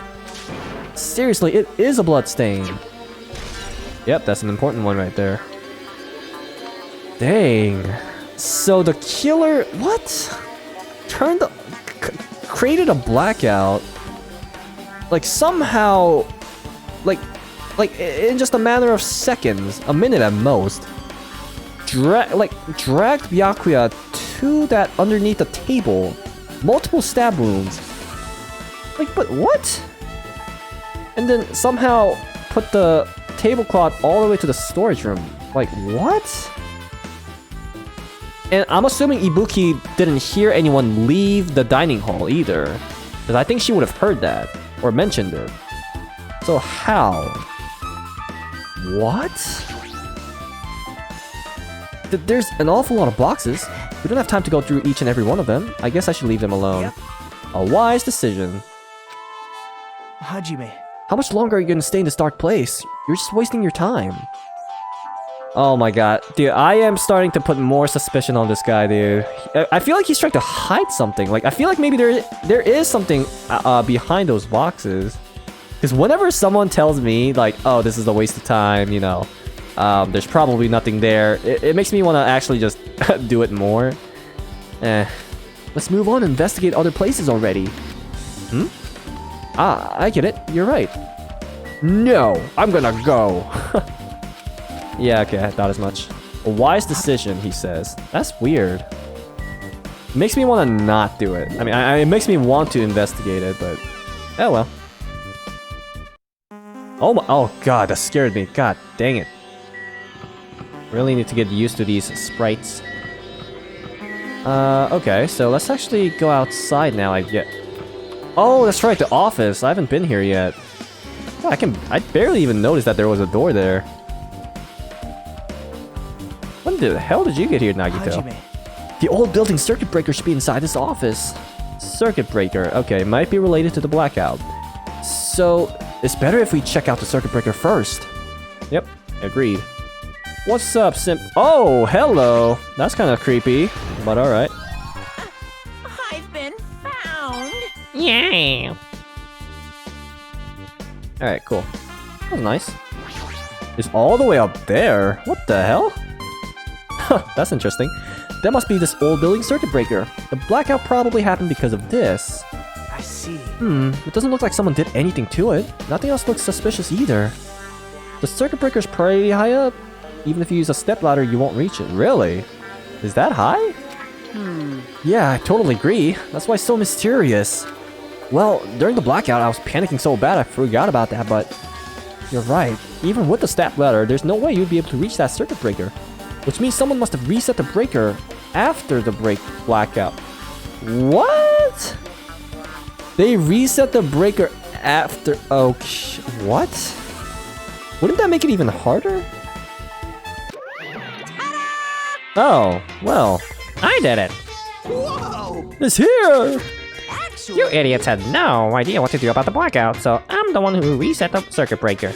Seriously, it is a blood stain. Yep, that's an important one right there. Dang. So the killer... What? Created a blackout. Like somehow... Like in just a matter of seconds. A minute at most. Dragged Byakuya to that underneath the table. Multiple stab wounds. Like, but what? And then somehow put the tablecloth all the way to the storage room. Like, what? And I'm assuming Ibuki didn't hear anyone leave the dining hall either. Because I think she would have heard that. Or mentioned it. So how? What? There's an awful lot of boxes. We don't have time to go through each and every one of them. I guess I should leave them alone. Yep. A wise decision. Hajime. How much longer are you gonna stay in this dark place? You're just wasting your time. Oh my god. Dude, I am starting to put more suspicion on this guy, dude. I feel like he's trying to hide something. Like, I feel like maybe there is something behind those boxes. Because whenever someone tells me, like, oh, this is a waste of time, you know, there's probably nothing there, it makes me want to actually just do it more. Let's move on and investigate other places already. Hmm? Ah, I get it. You're right. No, I'm gonna go. Yeah, okay, I thought as much. A wise decision, he says. That's weird. It makes me want to not do it. I mean, it makes me want to investigate it, but... Oh well. Oh god, that scared me. God dang it. Really need to get used to these sprites. Okay, so let's actually go outside now, I get... Oh, that's right, the office. I haven't been here yet. Oh, I barely even noticed that there was a door there. When the hell did you get here, Nagito? Hajime. The old building circuit breaker should be inside this office. Circuit breaker. Okay, might be related to the blackout. So, it's better if we check out the circuit breaker first. Yep, agreed. What's up, Simp? Oh, hello. That's kind of creepy, but alright. I've been found. Yeah. Alright, cool. That was nice. It's all the way up there. What the hell? Huh, that's interesting. That must be this old building circuit breaker. The blackout probably happened because of this. I see. It doesn't look like someone did anything to it. Nothing else looks suspicious either. The circuit breaker's pretty high up. Even if you use a stepladder, you won't reach it. Really? Is that high? Yeah, I totally agree. That's why it's so mysterious. Well, during the blackout, I was panicking so bad I forgot about that, but... You're right. Even with the stepladder, there's no way you'd be able to reach that circuit breaker. Which means someone must have reset the breaker after the blackout. What? They reset the breaker after... Okay, what? Wouldn't that make it even harder? Oh, well, I did it. Whoa! It's here! Actually, You idiots had no idea what to do about the blackout, so I'm the one who reset the circuit breaker.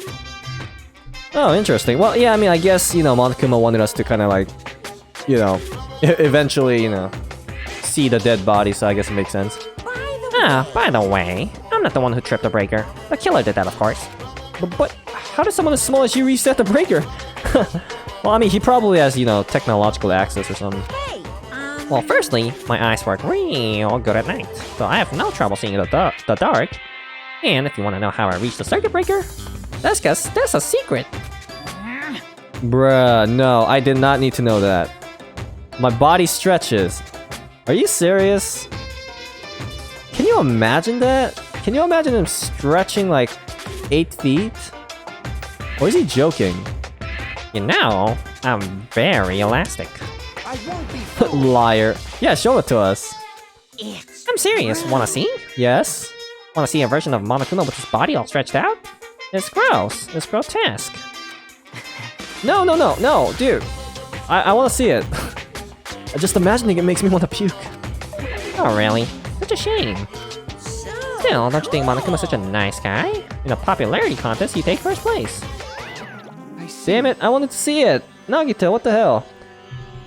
Oh, interesting. Well, yeah, I mean, I guess, you know, Monokuma wanted us to kind of like, you know, eventually, you know, see the dead body, so I guess it makes sense. By the way, I'm not the one who tripped the breaker. The killer did that, of course. But How did someone as small as you reset the breaker? Well, I mean, he probably has, you know, technological access or something. Hey, Well, firstly, my eyes work real good at night, so I have no trouble seeing the dark. And if you want to know how I reached the circuit breaker, that's a secret. Bruh, no, I did not need to know that. My body stretches. Are you serious? Can you imagine that? Can you imagine him stretching like 8 feet? Or is he joking? You know, I'm very elastic. I won't be fooled. Liar. Yeah, show it to us. I'm serious. Wanna see? Yes? Wanna see a version of Monokuma with his body all stretched out? It's gross. It's grotesque. No, no, no, no, dude. I want to see it. Just imagining it makes me want to puke. Oh, really? Such a shame. Still, don't you think Monokuma's such a nice guy? In a popularity contest, he takes first place. Damn it, I wanted to see it. Nagito, what the hell?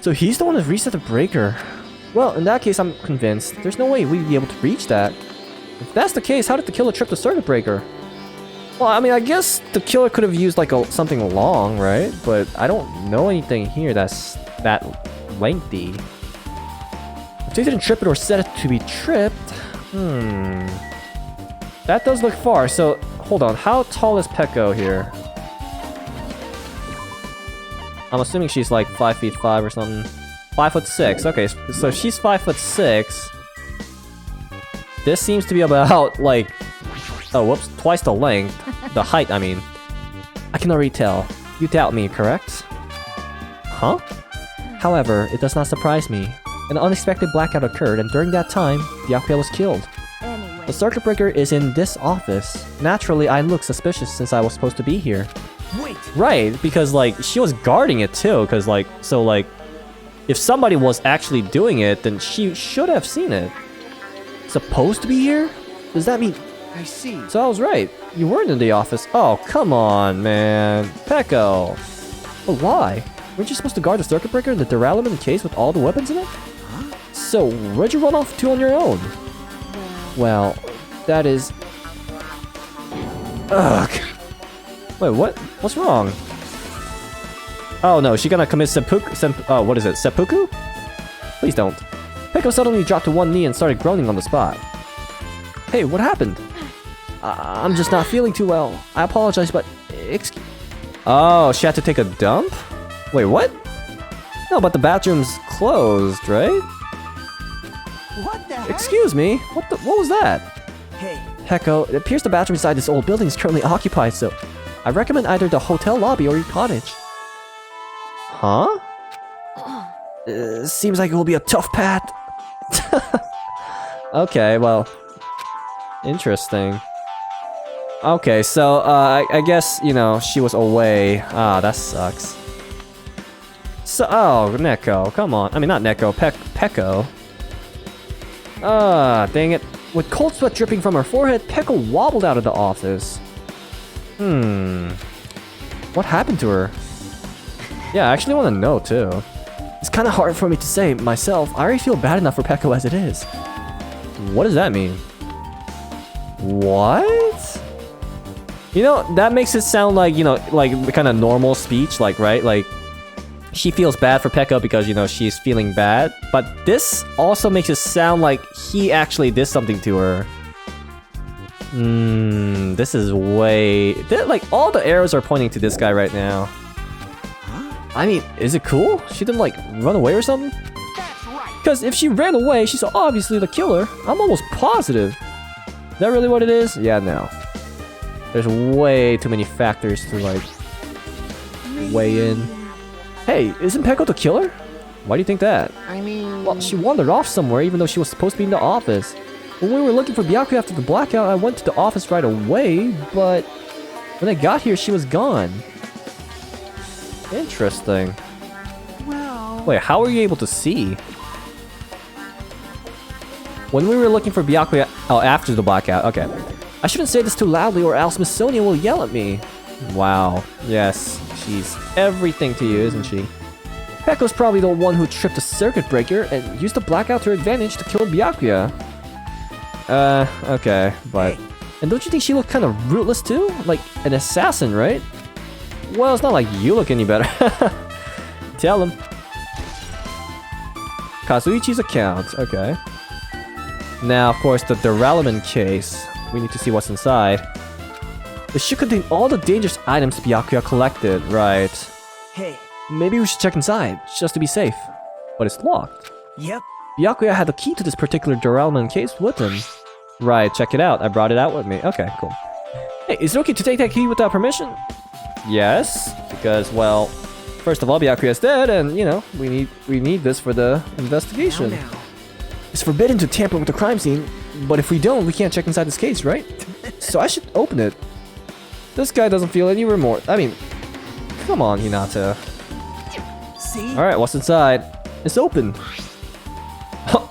So he's the one who reset the breaker. Well, in that case, I'm convinced there's no way we'd be able to reach that. If that's the case, how did the killer trip the circuit breaker? Well, I mean, I guess the killer could have used like something long, right? But I don't know anything here that's that lengthy. If they didn't trip it or set it to be tripped, that does look far. So hold on, how tall is Peko here? I'm assuming she's like 5'5" or something. 5'6". Okay, so she's 5'6". This seems to be about like, oh whoops, twice the length. The height, I mean. I can already tell. You doubt me, correct? Huh? However, it does not surprise me. An unexpected blackout occurred, and during that time, Byakuya was killed. anyway. The circuit breaker is in this office. Naturally, I look suspicious since I was supposed to be here. Wait. Right, because like, she was guarding it too, because like, so like, if somebody was actually doing it, then she should have seen it. Supposed to be here? Does that mean... I see. So I was right. You weren't in the office. Oh, come on, man. Peko. But why? Weren't you supposed to guard the circuit breaker in the derailment case with all the weapons in it? Huh? So, where'd you run off to on your own? Well, that is... Ugh. Wait, what? What's wrong? Oh no, she gonna commit seppuku? What is it? Seppuku? Please don't. Peko suddenly dropped to one knee and started groaning on the spot. Hey, what happened? I'm just not feeling too well. I apologize, but... Oh, she had to take a dump? Wait, what? No, but the bathroom's closed, right? What the heck? Excuse me? What was that? Hey, Peko, it appears the bathroom inside this old building is currently occupied, so... I recommend either the hotel lobby or your cottage. Huh? Seems like it will be a tough path. Okay, well... Interesting. Okay, so, I guess, you know, she was away. Ah, that sucks. So, oh, Neko, come on. I mean, not Neko, Peko. Ah, dang it. With cold sweat dripping from her forehead, Peko wobbled out of the office. What happened to her? Yeah, I actually want to know, too. It's kind of hard for me to say myself. I already feel bad enough for Peko as it is. What does that mean? What? You know, that makes it sound like, you know, like the kind of normal speech, like, right? Like, she feels bad for Peko because, you know, she's feeling bad. But this also makes it sound like he actually did something to her. This is way... Like, all the arrows are pointing to this guy right now. I mean, is it cool? She didn't, like, run away or something? that's right. Because if she ran away, she's obviously the killer. I'm almost positive. Is that really what it is? Yeah, no. There's way too many factors to, like, weigh in. Hey, isn't Peko the killer? Why do you think that? I mean... Well, she wandered off somewhere even though she was supposed to be in the office. When we were looking for Byakuya after the blackout, I went to the office right away, but when I got here, she was gone. Interesting. Well... Wait, how were you able to see? When we were looking for Byakuya... Oh, after the blackout. Okay. I shouldn't say this too loudly or else Miss Sonia will yell at me. Wow. Yes. She's everything to you, isn't she? Peko's probably the one who tripped the circuit breaker and used the blackout to her advantage to kill Byakuya. Okay, but... And don't you think she looked kind of rootless too? Like an assassin, right? Well, it's not like you look any better. Tell him. Kazuichi's account, okay. Now, of course, the derailment case. We need to see what's inside. It should contain all the dangerous items Byakuya collected, right? Hey. Maybe we should check inside, just to be safe. But it's locked. Yep. Byakuya had the key to this particular derailment case with him. Right, check it out. I brought it out with me. Okay, cool. Hey, is it okay to take that key without permission? Yes, because, well, first of all, Byakuya's dead, and, you know, we need this for the investigation. Now. It's forbidden to tamper with the crime scene, but if we don't, we can't check inside this case, right? So I should open it. This guy doesn't feel any remorse. I mean, come on, Hinata. See? Alright, what's inside? It's open.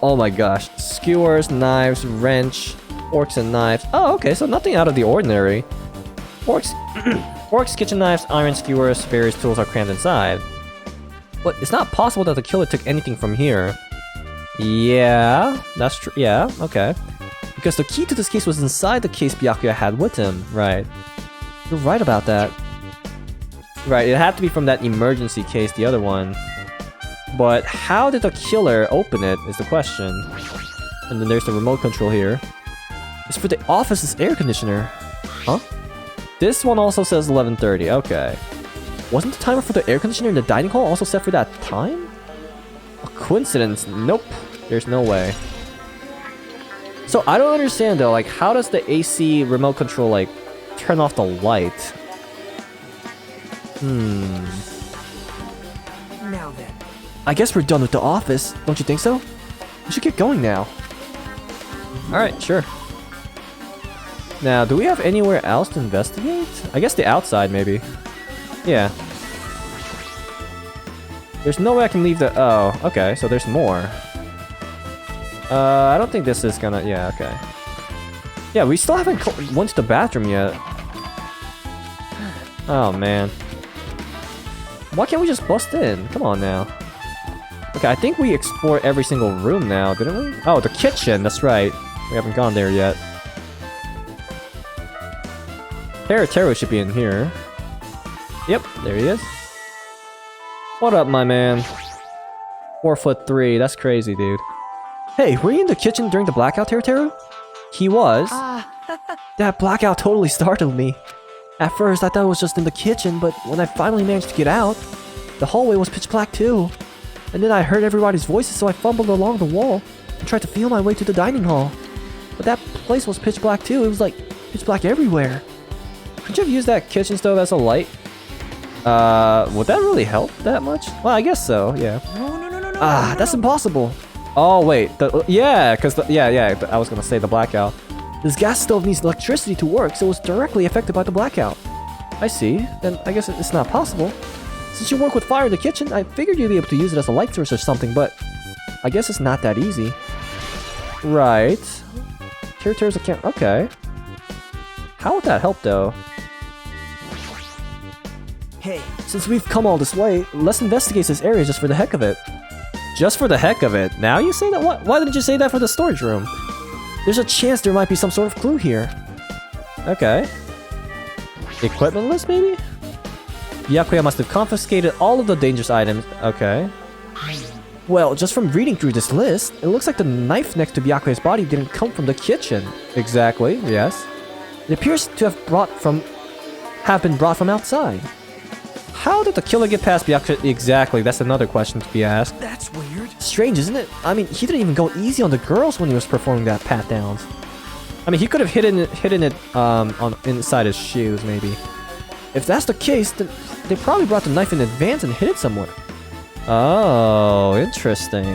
Oh my gosh. Skewers, knives, wrench, forks and knives. Oh, okay, so nothing out of the ordinary. Forks, forks, kitchen knives, iron skewers, various tools are crammed inside. But it's not possible that the killer took anything from here. Yeah, that's true. Yeah, okay. Because the key to this case was inside the case Byakuya had with him. Right. You're right about that. Right, it had to be from that emergency case, the other one. But how did the killer open it is the question. And then there's the remote control here. It's for the office's air conditioner. Huh? This one also says 11:30. Okay. Wasn't the timer for the air conditioner in the dining hall also set for that time? A coincidence? Nope. There's no way. So I don't understand though, like how does the AC remote control like turn off the light? Now then. I guess we're done with the office, don't you think so? We should get going now. Alright, sure. Now, do we have anywhere else to investigate? I guess the outside, maybe. Yeah. There's no way I can leave the... Oh, okay, so there's more. I don't think this is gonna... Yeah, okay. Yeah, we still haven't went to the bathroom yet. Oh, man. Why can't we just bust in? Come on now. Okay, I think we explored every single room now, didn't we? Oh, the kitchen, that's right. We haven't gone there yet. Teru should be in here. Yep, there he is. What up, my man? 4'3", that's crazy, dude. Hey, were you in the kitchen during the blackout, Teru? He was. That blackout totally startled me. At first, I thought it was just in the kitchen, but when I finally managed to get out, the hallway was pitch black too. And then I heard everybody's voices, so I fumbled along the wall and tried to feel my way to the dining hall. But that place was pitch black too. It was like pitch black everywhere. Could you have used that kitchen stove as a light? Would that really help that much? Well, I guess so, yeah. Ah, that's impossible. Oh, wait. Yeah, because... Yeah, I was gonna say the blackout. This gas stove needs electricity to work, so it's directly affected by the blackout. I see. Then I guess it's not possible. Since you work with fire in the kitchen, I figured you'd be able to use it as a light source or something, but I guess it's not that easy. Right. Teru's account... Okay. How would that help, though? Hey. Since we've come all this way, let's investigate this area just for the heck of it. Just for the heck of it? Now you say that? Why didn't you say that for the storage room? There's a chance there might be some sort of clue here. Okay. Equipment list, maybe? Byakuya must have confiscated all of the dangerous items. Okay. Well, just from reading through this list, it looks like the knife next to Byakuya's body didn't come from the kitchen. Exactly, yes. It appears to have been brought from outside. How did the killer get past Byakuya? Exactly, that's another question to be asked. That's weird. Strange, isn't it? I mean, he didn't even go easy on the girls when he was performing that pat-downs. I mean, he could have hidden it on inside his shoes, maybe. If that's the case, then they probably brought the knife in advance and hid it somewhere. Oh, interesting.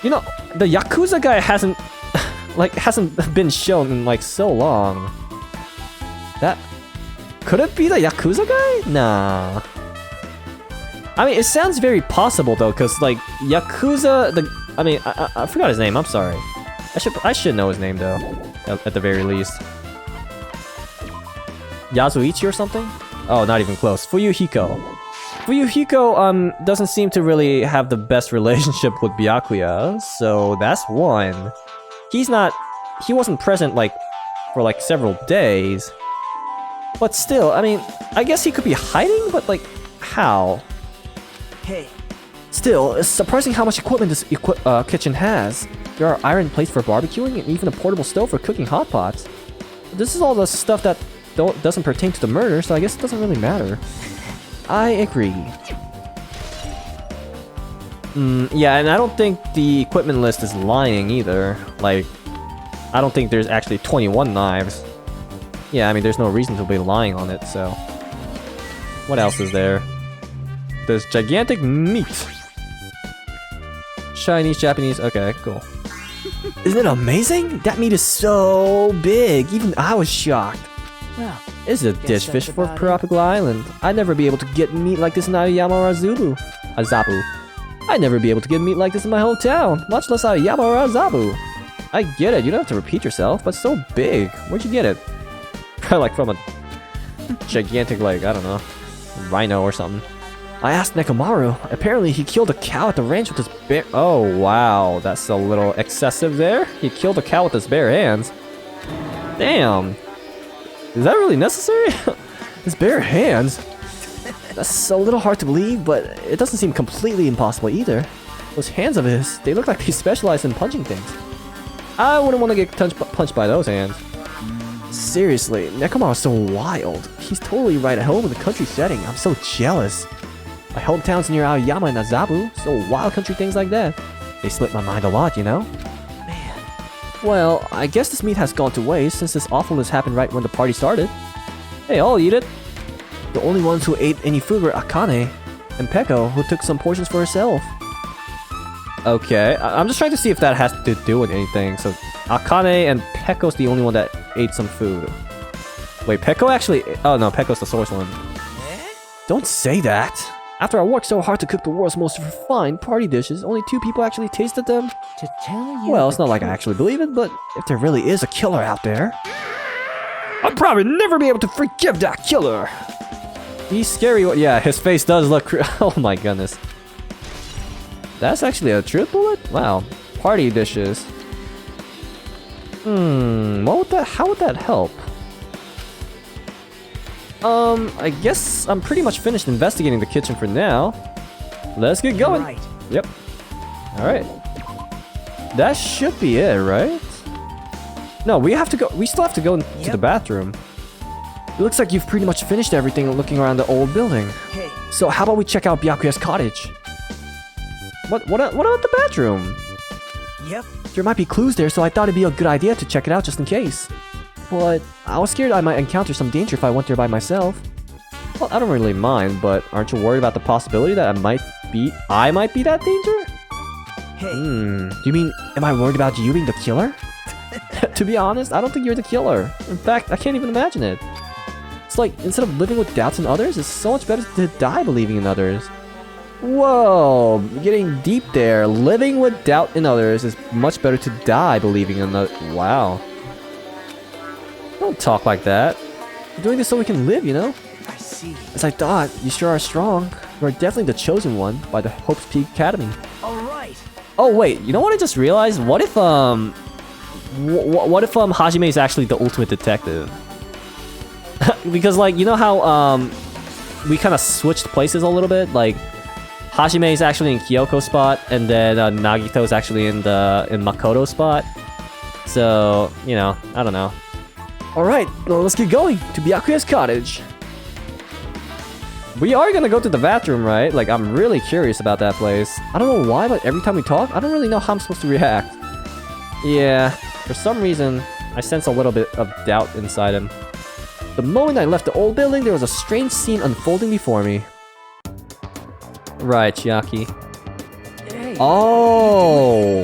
You know, the Yakuza guy hasn't been shown in like so long. That could it be the Yakuza guy? Nah. I mean, it sounds very possible though, cause like Yakuza, I forgot his name. I'm sorry. I should know his name though, at the very least. Yasuichi or something? Oh, not even close. Fuyuhiko. Fuyuhiko doesn't seem to really have the best relationship with Byakuya, so that's one. He wasn't present like for like several days. But still, I mean, I guess he could be hiding, but like, how? Hey, Still, it's surprising how much equipment this kitchen has. There are iron plates for barbecuing and even a portable stove for cooking hot pots. This is all the stuff that doesn't pertain to the murder, so I guess it doesn't really matter. I agree. Yeah, and I don't think the equipment list is lying either. Like, I don't think there's actually 21 knives. Yeah, I mean, there's no reason to be lying on it, so... What else is there? There's gigantic meat. Chinese, Japanese, okay, cool. Isn't it amazing? That meat is so big, even I was shocked. well, This is a Guess dish that's fish for about it. Tropical Island. I'd never be able to get meat like this in Aoyama or Azabu. I'd never be able to get meat like this in my hometown, much less Aoyama or Azabu. I get it, you don't have to repeat yourself, but it's so big. Where'd you get it? Probably like from a gigantic, like, I don't know, rhino or something. I asked Nekomaru. Apparently he killed a cow at the ranch with his bare... Oh, wow. That's a little excessive there. He killed a cow with his bare hands. Damn. Is that really necessary? His bare hands? That's a little hard to believe, but it doesn't seem completely impossible either. Those hands of his, they look like they specialize in punching things. I wouldn't want to get punched by those hands. Seriously, Nekomaru's so wild. He's totally right at home in the country setting. I'm so jealous. My hometown's near Aoyama and Azabu, so wild country things like that. They split my mind a lot, you know? man. Well, I guess this meat has gone to waste since this awfulness happened right when the party started. Hey, I'll eat it. The only ones who ate any food were Akane and Peko, who took some portions for herself. Okay, I'm just trying to see if that has to do with anything. So, Akane and Peko's the only one that ate some food. Wait, Peko actually... Oh no, Peko's the source one. Don't say that! After I worked so hard to cook the world's most refined party dishes, only 2 people actually tasted them? To tell you Well, it's the not like I truth, actually believe it, but if there really is a killer out there... I'll probably never be able to forgive that killer! He's scary... Yeah, his face does look... Oh my goodness. That's actually a truth bullet? Wow. Party dishes. What would that... How would that help? I guess I'm pretty much finished investigating the kitchen for now. Let's get going. Right. Yep. Alright. That should be it, right? No, we have to go. We still have to go into the Yep. bathroom. It looks like you've pretty much finished everything looking around the old building. Hey, So how about we check out Byakuya's cottage? What about the bathroom? yep. There might be clues there, so I thought it'd be a good idea to check it out just in case. But I was scared I might encounter some danger if I went there by myself. Well, I don't really mind, but aren't you worried about the possibility that I might be that danger? Hey, Do you mean, am I worried about you being the killer? To be honest, I don't think you're the killer. In fact, I can't even imagine it. It's like, instead of living with doubts in others, it's so much better to die believing in others. Whoa, getting deep there. Living with doubt in others is much better to die believing in others. Wow. Don't talk like that. We're doing this so we can live, you know? I see. As I thought, you sure are strong. You are definitely the chosen one by the Hope's Peak Academy. All right. Oh wait, you know what I just realized? What if what if Hajime is actually the ultimate detective? Because like, you know how we kind of switched places a little bit? Like Hajime is actually in Kyoko's spot, and then Nagito is actually in Makoto's spot. So, you know, I don't know. Alright, well, let's get going to Byakuya's cottage. We are gonna go to the bathroom, right? Like, I'm really curious about that place. I don't know why, but every time we talk, I don't really know how I'm supposed to react. Yeah, for some reason, I sense a little bit of doubt inside him. The moment I left the old building, there was a strange scene unfolding before me. Right, Chiaki. Hey. Oh!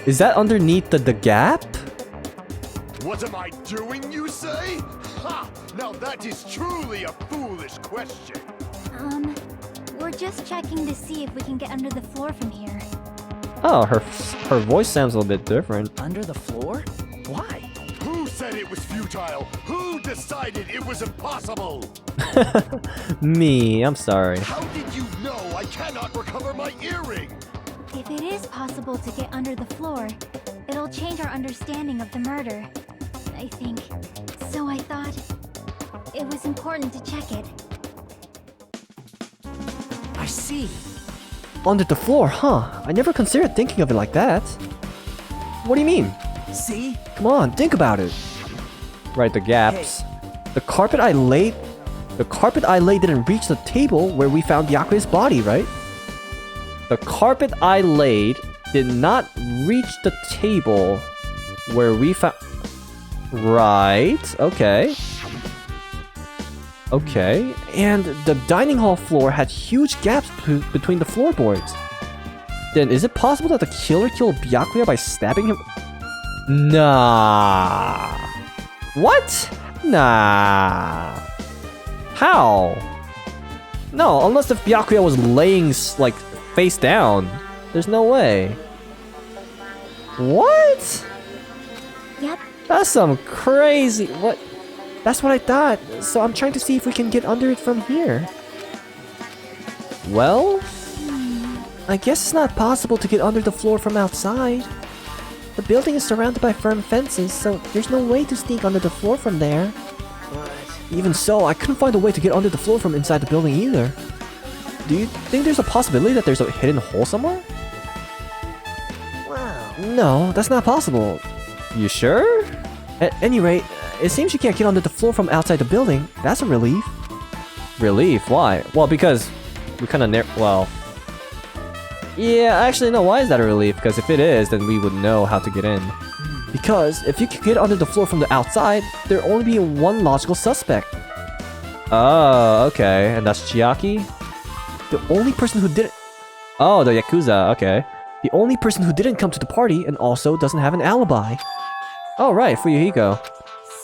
Is that underneath the gap? What am I doing, you say? Ha! Now that is truly a foolish question. We're just checking to see if we can get under the floor from here. Oh, her voice sounds a little bit different. Under the floor? Why? Who said it was futile? Who decided it was impossible? Me, I'm sorry. How did you know I cannot recover my earring? If it is possible to get under the floor, it'll change our understanding of the murder. I think. So I thought... It was important to check it. I see. Under the floor, huh? I never considered thinking of it like that. What do you mean? See? Come on, think about it. Right, the gaps. The carpet I laid didn't reach the table where we found Byakuya's body, right? The carpet I laid did not reach the table where we found... Right, okay. Okay, and the dining hall floor had huge gaps between the floorboards. Then is it possible that the killer killed Byakuya by stabbing him? Nah. What? Nah. How? No, unless if Byakuya was laying like face down. There's no way. What? Yep. That's some crazy... What? That's what I thought, so I'm trying to see if we can get under it from here. Well? I guess it's not possible to get under the floor from outside. The building is surrounded by firm fences, so there's no way to sneak under the floor from there. But Even so, I couldn't find a way to get under the floor from inside the building either. Do you think there's a possibility that there's a hidden hole somewhere? wow. No, that's not possible. You sure? At any rate, it seems you can't get under the floor from outside the building. That's a relief. Relief? Why? Well, because we kind of well... Yeah, actually, no, why is that a relief? Because if it is, then we would know how to get in. Because if you could get under the floor from the outside, there'd only be one logical suspect. Oh, okay. And that's Chiaki? The only person who didn't... Oh, the Yakuza, okay. The only person who didn't come to the party and also doesn't have an alibi. Oh, right, Fuyuhiko.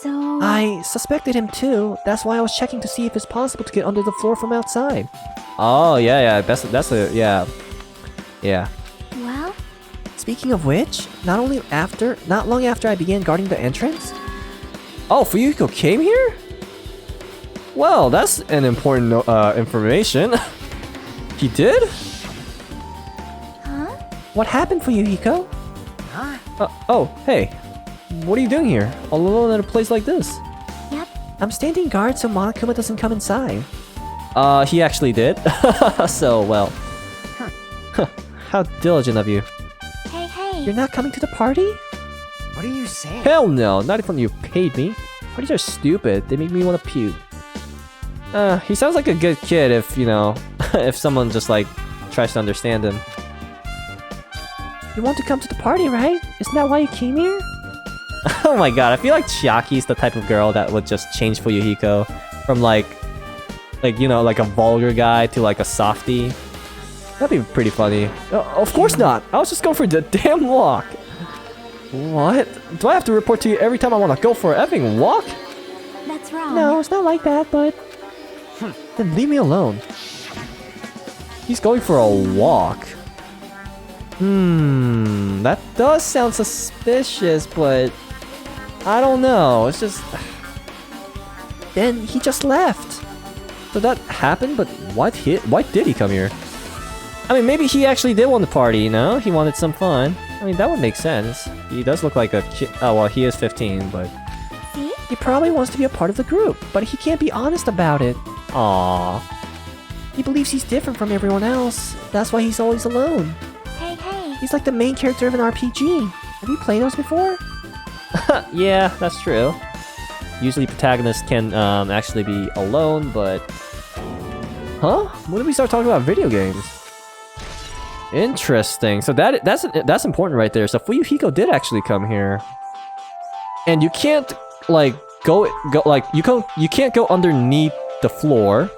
So... I suspected him too. That's why I was checking to see if it's possible to get under the floor from outside. Oh, yeah, that's a, yeah. Yeah. Well, Speaking of which, not long after I began guarding the entrance, Oh, Fuyuhiko came here? Well, that's an important information. He did? huh? what happened for you, Hiko? Huh? Oh, hey. What are you doing here? All alone in a place like this? Yep. I'm standing guard so Monokuma doesn't come inside. He actually did. So, well. How diligent of you. Hey, hey. You're not coming to the party? What are you saying? Hell no, not if you paid me. Parties are stupid, they make me want to puke. He sounds like a good kid if, you know, if someone just like tries to understand him. You want to come to the party, right? Isn't that why you came here? Oh my god, I feel like Chiaki's the type of girl that would just change Fuyuhiko from like, you know, like a vulgar guy to like a softie. That'd be pretty funny. Of course not! I was just going for the damn walk! What? Do I have to report to you every time I want to go for an effing walk? That's wrong. No, it's not like that, but... Then leave me alone. He's going for a walk. That does sound suspicious, but... I don't know, it's just... Then he just left. So that happened, but why did he come here? I mean, maybe he actually did want to party, you know? He wanted some fun. I mean, that would make sense. He does look like a kid. Oh, well, he is 15, but... See? He probably wants to be a part of the group, but he can't be honest about it. Aww. He believes he's different from everyone else. That's why he's always alone. Hey, hey. He's like the main character of an RPG. Have you played those before? Yeah, that's true. Usually protagonists can actually be alone, but... Huh? When did we start talking about video games? Interesting. So that's important right there. So Fuyuhiko did actually come here. And you can't like go like you can't go underneath the floor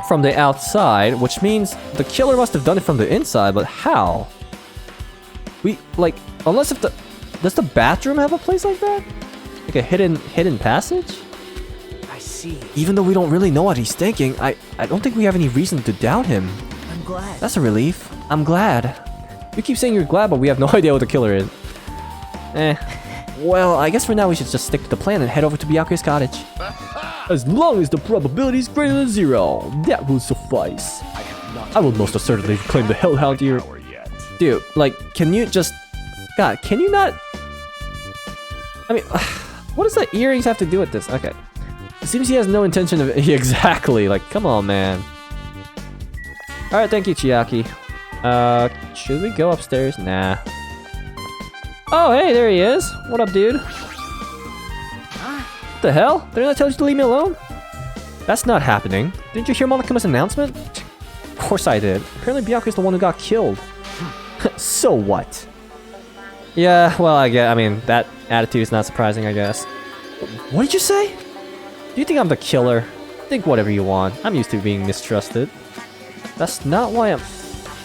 from the outside, which means the killer must have done it from the inside, but how? We like unless if does the bathroom have a place like that? Like a hidden passage? I see. Even though we don't really know what he's thinking, I don't think we have any reason to doubt him. I'm glad. That's a relief. I'm glad. You keep saying you're glad, but we have no idea what the killer is. Well, I guess for now we should just stick to the plan and head over to Byakuya's cottage. As long as the probability is greater than 0, that will suffice. I will most assertively claim the Hellhound here. Or yet. Dude, like, can you just... God, can you not... I mean, what does the earrings have to do with this? Okay. It seems he has no intention of exactly. Like, come on, man. All right, thank you, Chiaki. Should we go upstairs? Nah. Oh, hey, there he is. What up, dude? What the hell? Didn't I tell you to leave me alone? That's not happening. Didn't you hear Monokuma's announcement? Of course I did. Apparently Byakuya's the one who got killed. So what? Yeah, well, I mean, that attitude is not surprising, I guess. What did you say? Do you think I'm the killer? Think whatever you want. I'm used to being mistrusted. That's not why I'm...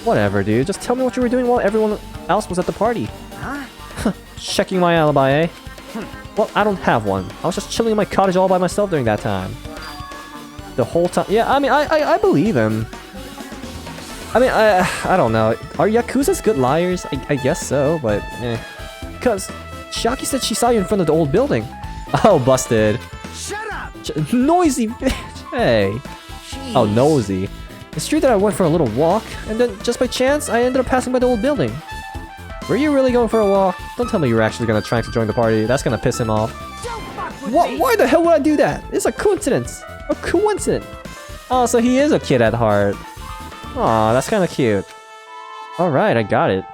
Whatever, dude. Just tell me what you were doing while everyone else was at the party. Huh? Checking my alibi, eh? Well, I don't have one. I was just chilling in my cottage all by myself during that time. The whole time. Yeah, I mean, I believe him. I mean, I don't know. Are Yakuzas good liars? I guess so, but eh. Because Chiaki said she saw you in front of the old building. Oh, busted. Shut up! Noisy bitch. Hey. Jeez. Oh, nosy. It's true that I went for a little walk, and then just by chance, I ended up passing by the old building. Were you really going for a walk? Don't tell me you were actually gonna try to join the party. That's gonna piss him off. Don't fuck with What? me! Why the hell would I do that? It's a coincidence. A coincidence. Oh, so he is a kid at heart. Aw, that's kind of cute. Alright, I got it.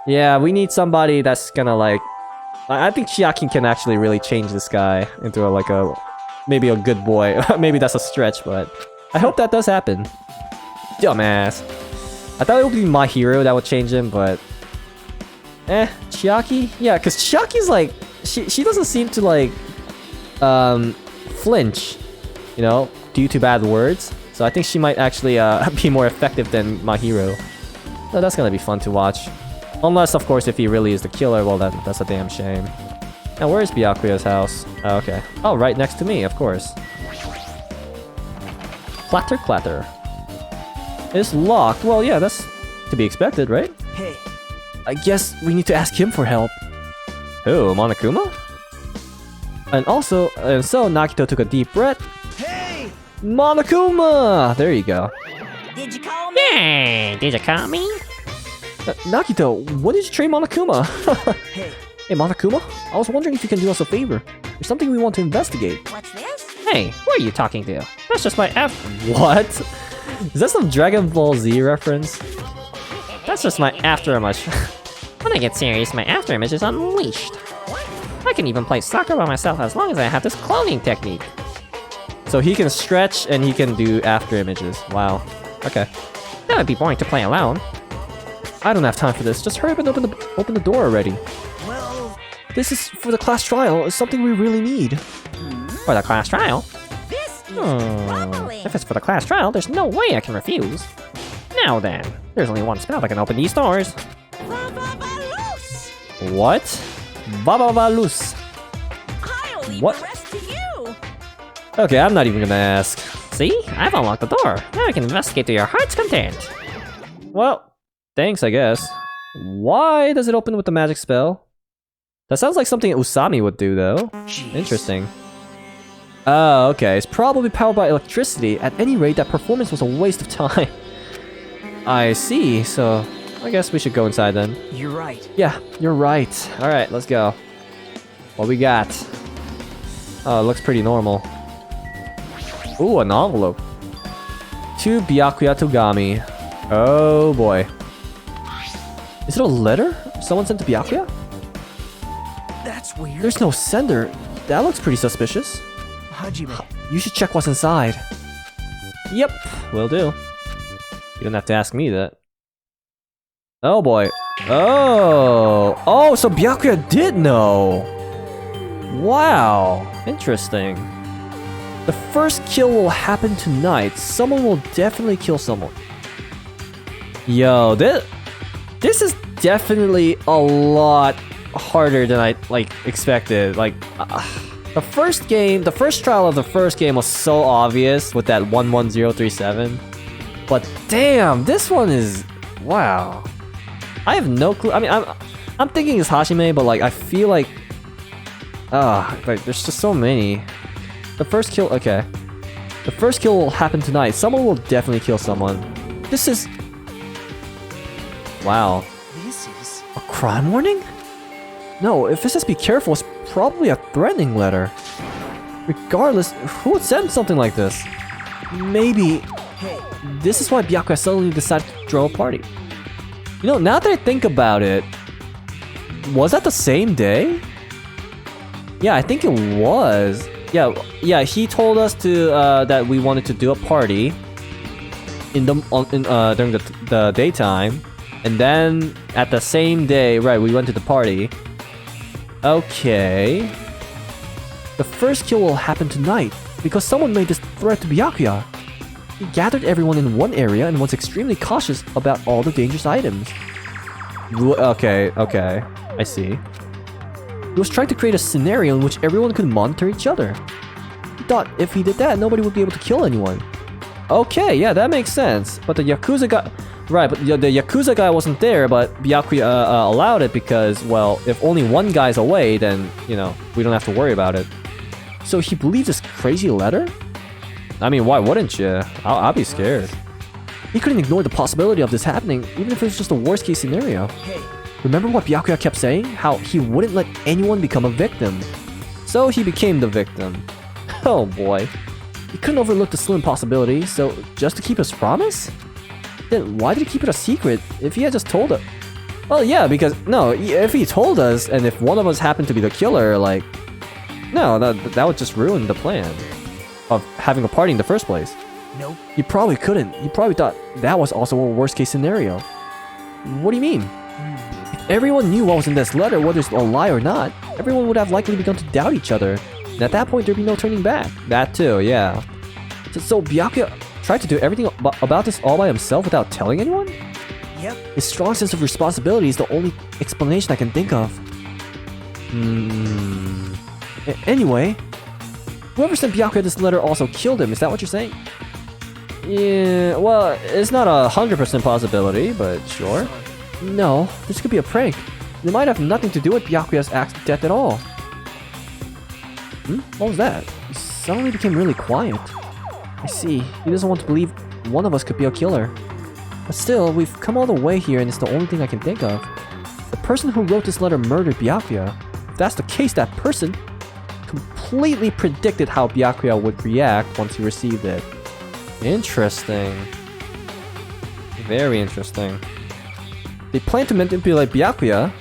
Yeah, we need somebody that's gonna like... I think Chiaki can actually really change this guy into a maybe a good boy. Maybe that's a stretch, but... I hope that does happen. Dumbass. I thought it would be my hero that would change him, but... Chiaki? Yeah, because Chiaki's like... She doesn't seem to like... flinch. You know? Due to bad words. So I think she might actually be more effective than my hero. So that's gonna be fun to watch. Unless, of course, if he really is the killer, well, that's a damn shame. Now, where is Byakuya's house? Oh, okay. Oh, right next to me, of course. Clatter, clatter. It's locked. Well, yeah, that's to be expected, right? Hey, I guess we need to ask him for help. Who, Monokuma? And also, so Nakito took a deep breath. hey! Monokuma! There you go. Did you call me? Hey, did you call me? Nakito, when did you train Monokuma? Hey, Hey, Monokuma? I was wondering if you can do us a favor. There's something we want to investigate. What's this? Hey, who are you talking to? That's just my What? Is that some Dragon Ball Z reference? That's just my after image. When I get serious, my after image is unleashed. I can even play soccer by myself as long as I have this cloning technique. So he can stretch and he can do after images. Wow. Okay. That would be boring to play alone. I don't have time for this. Just hurry up and open the door already. well, This is for the class trial. It's something we really need. For the class trial? This is Hmm. troubling. If it's for the class trial, there's no way I can refuse. Now then, there's only one spell that can open these doors. Ba-ba-ba-loose! What? Babavalus. I'll leave What? the rest to you. Okay, I'm not even gonna ask. See? I've unlocked the door. Now I can investigate to your heart's content. Well, thanks, I guess. Why does it open with the magic spell? That sounds like something Usami would do, though. jeez. Interesting. Oh, okay. It's probably powered by electricity. At any rate, that performance was a waste of time. I see, so I guess we should go inside then. You're right. Yeah, you're right. Alright, let's go. What we got? Oh, it looks pretty normal. Ooh, an envelope. To Byakuya Togami. Oh boy. Is it a letter someone sent to Byakuya? That's weird. There's no sender. That looks pretty suspicious. Hajime. You should check what's inside. Yep, will do. You don't have to ask me that. Oh boy. Oh! Oh, so Byakuya did know! Wow. Interesting. The first kill will happen tonight. Someone will definitely kill someone. Yo, this is definitely a lot harder than I expected. The first trial of the first game was so obvious with that 11037. But damn, this one is wow. I have no clue. I mean, I'm thinking it's Hashime, but like I feel like there's just so many. The first kill, okay. The first kill will happen tonight. Someone will definitely kill someone. This is wow. This is... A crime warning? No, if it says be careful, it's probably a threatening letter. Regardless, who would send something like this? Maybe Hey, this is why Byakuya suddenly decided to throw a party. You know, now that I think about it, was that the same day? Yeah, I think it was. Yeah, he told us to that we wanted to do a party in the during the daytime, and then at the same day, right, we went to the party. Okay. The first kill will happen tonight because someone made this threat to Byakuya. He gathered everyone in one area and was extremely cautious about all the dangerous items. Okay, I see. He was trying to create a scenario in which everyone could monitor each other. He thought if he did that, nobody would be able to kill anyone. Okay, yeah, that makes sense. But the Yakuza guy... Right, but the Yakuza guy wasn't there, but Byakuya allowed it because, well, if only one guy's away, then, you know, we don't have to worry about it. So he believed this crazy letter? I mean, why wouldn't you? I'll be scared. He couldn't ignore the possibility of this happening, even if it was just a worst case scenario. hey, Remember what Byakuya kept saying? How he wouldn't let anyone become a victim. So he became the victim. Oh boy. He couldn't overlook the slim possibility, so just to keep his promise? Then why did he keep it a secret if he had just told us? Well, yeah, because, no, if he told us, and if one of us happened to be the killer, like... No, that would just ruin the plan of having a party in the first place. nope. He probably couldn't. He probably thought that was also a worst case scenario. What do you mean? If everyone knew what was in this letter, whether it's a lie or not, everyone would have likely begun to doubt each other. And at that point, there'd be no turning back. That too, yeah. So Byakuya tried to do everything about this all by himself without telling anyone? Yep. His strong sense of responsibility is the only explanation I can think of. Anyway, whoever sent Byakuya this letter also killed him, is that what you're saying? Yeah, well, it's not 100% possibility, but sure. No, this could be a prank. It might have nothing to do with Byakuya's act of death at all. What was that? He suddenly became really quiet. I see. He doesn't want to believe one of us could be a killer. But still, we've come all the way here and it's the only thing I can think of. The person who wrote this letter murdered Byakuya. If that's the case, that person completely predicted how Byakuya would react once he received it. Interesting. Very interesting. They planned to manipulate Byakuya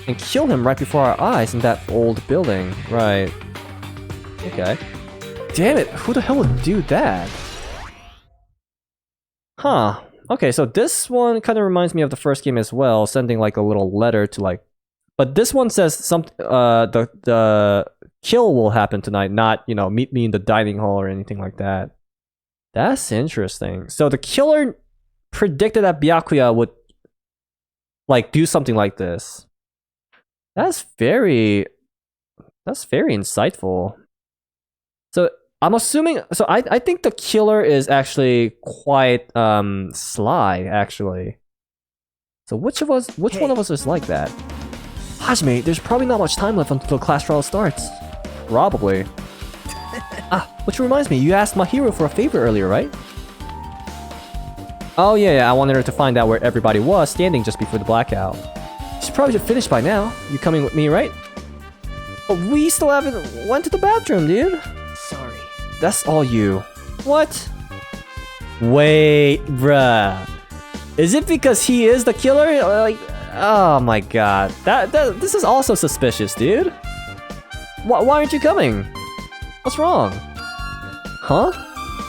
and kill him right before our eyes in that old building. Right. Okay. Damn it, who the hell would do that? Huh. Okay, so this one kind of reminds me of the first game as well, sending like a little letter to like... But this one says something, the kill will happen tonight, not, you know, meet me in the dining hall or anything like that. That's interesting. So the killer predicted that Byakuya would like do something like this. That's very insightful. So I'm assuming, so I think the killer is actually quite sly actually. So which one of us is like that? Hajime, there's probably not much time left until the class trial starts. Probably. Which reminds me, you asked Mahiro for a favor earlier, right? Oh yeah, I wanted her to find out where everybody was standing just before the blackout. She's probably finished by now. You coming with me, right? But we still haven't went to the bathroom, dude. Sorry. That's all you. What? Wait, bruh. Is it because he is the killer? Like, oh my god. This is also suspicious, dude. Why aren't you coming? What's wrong? Huh?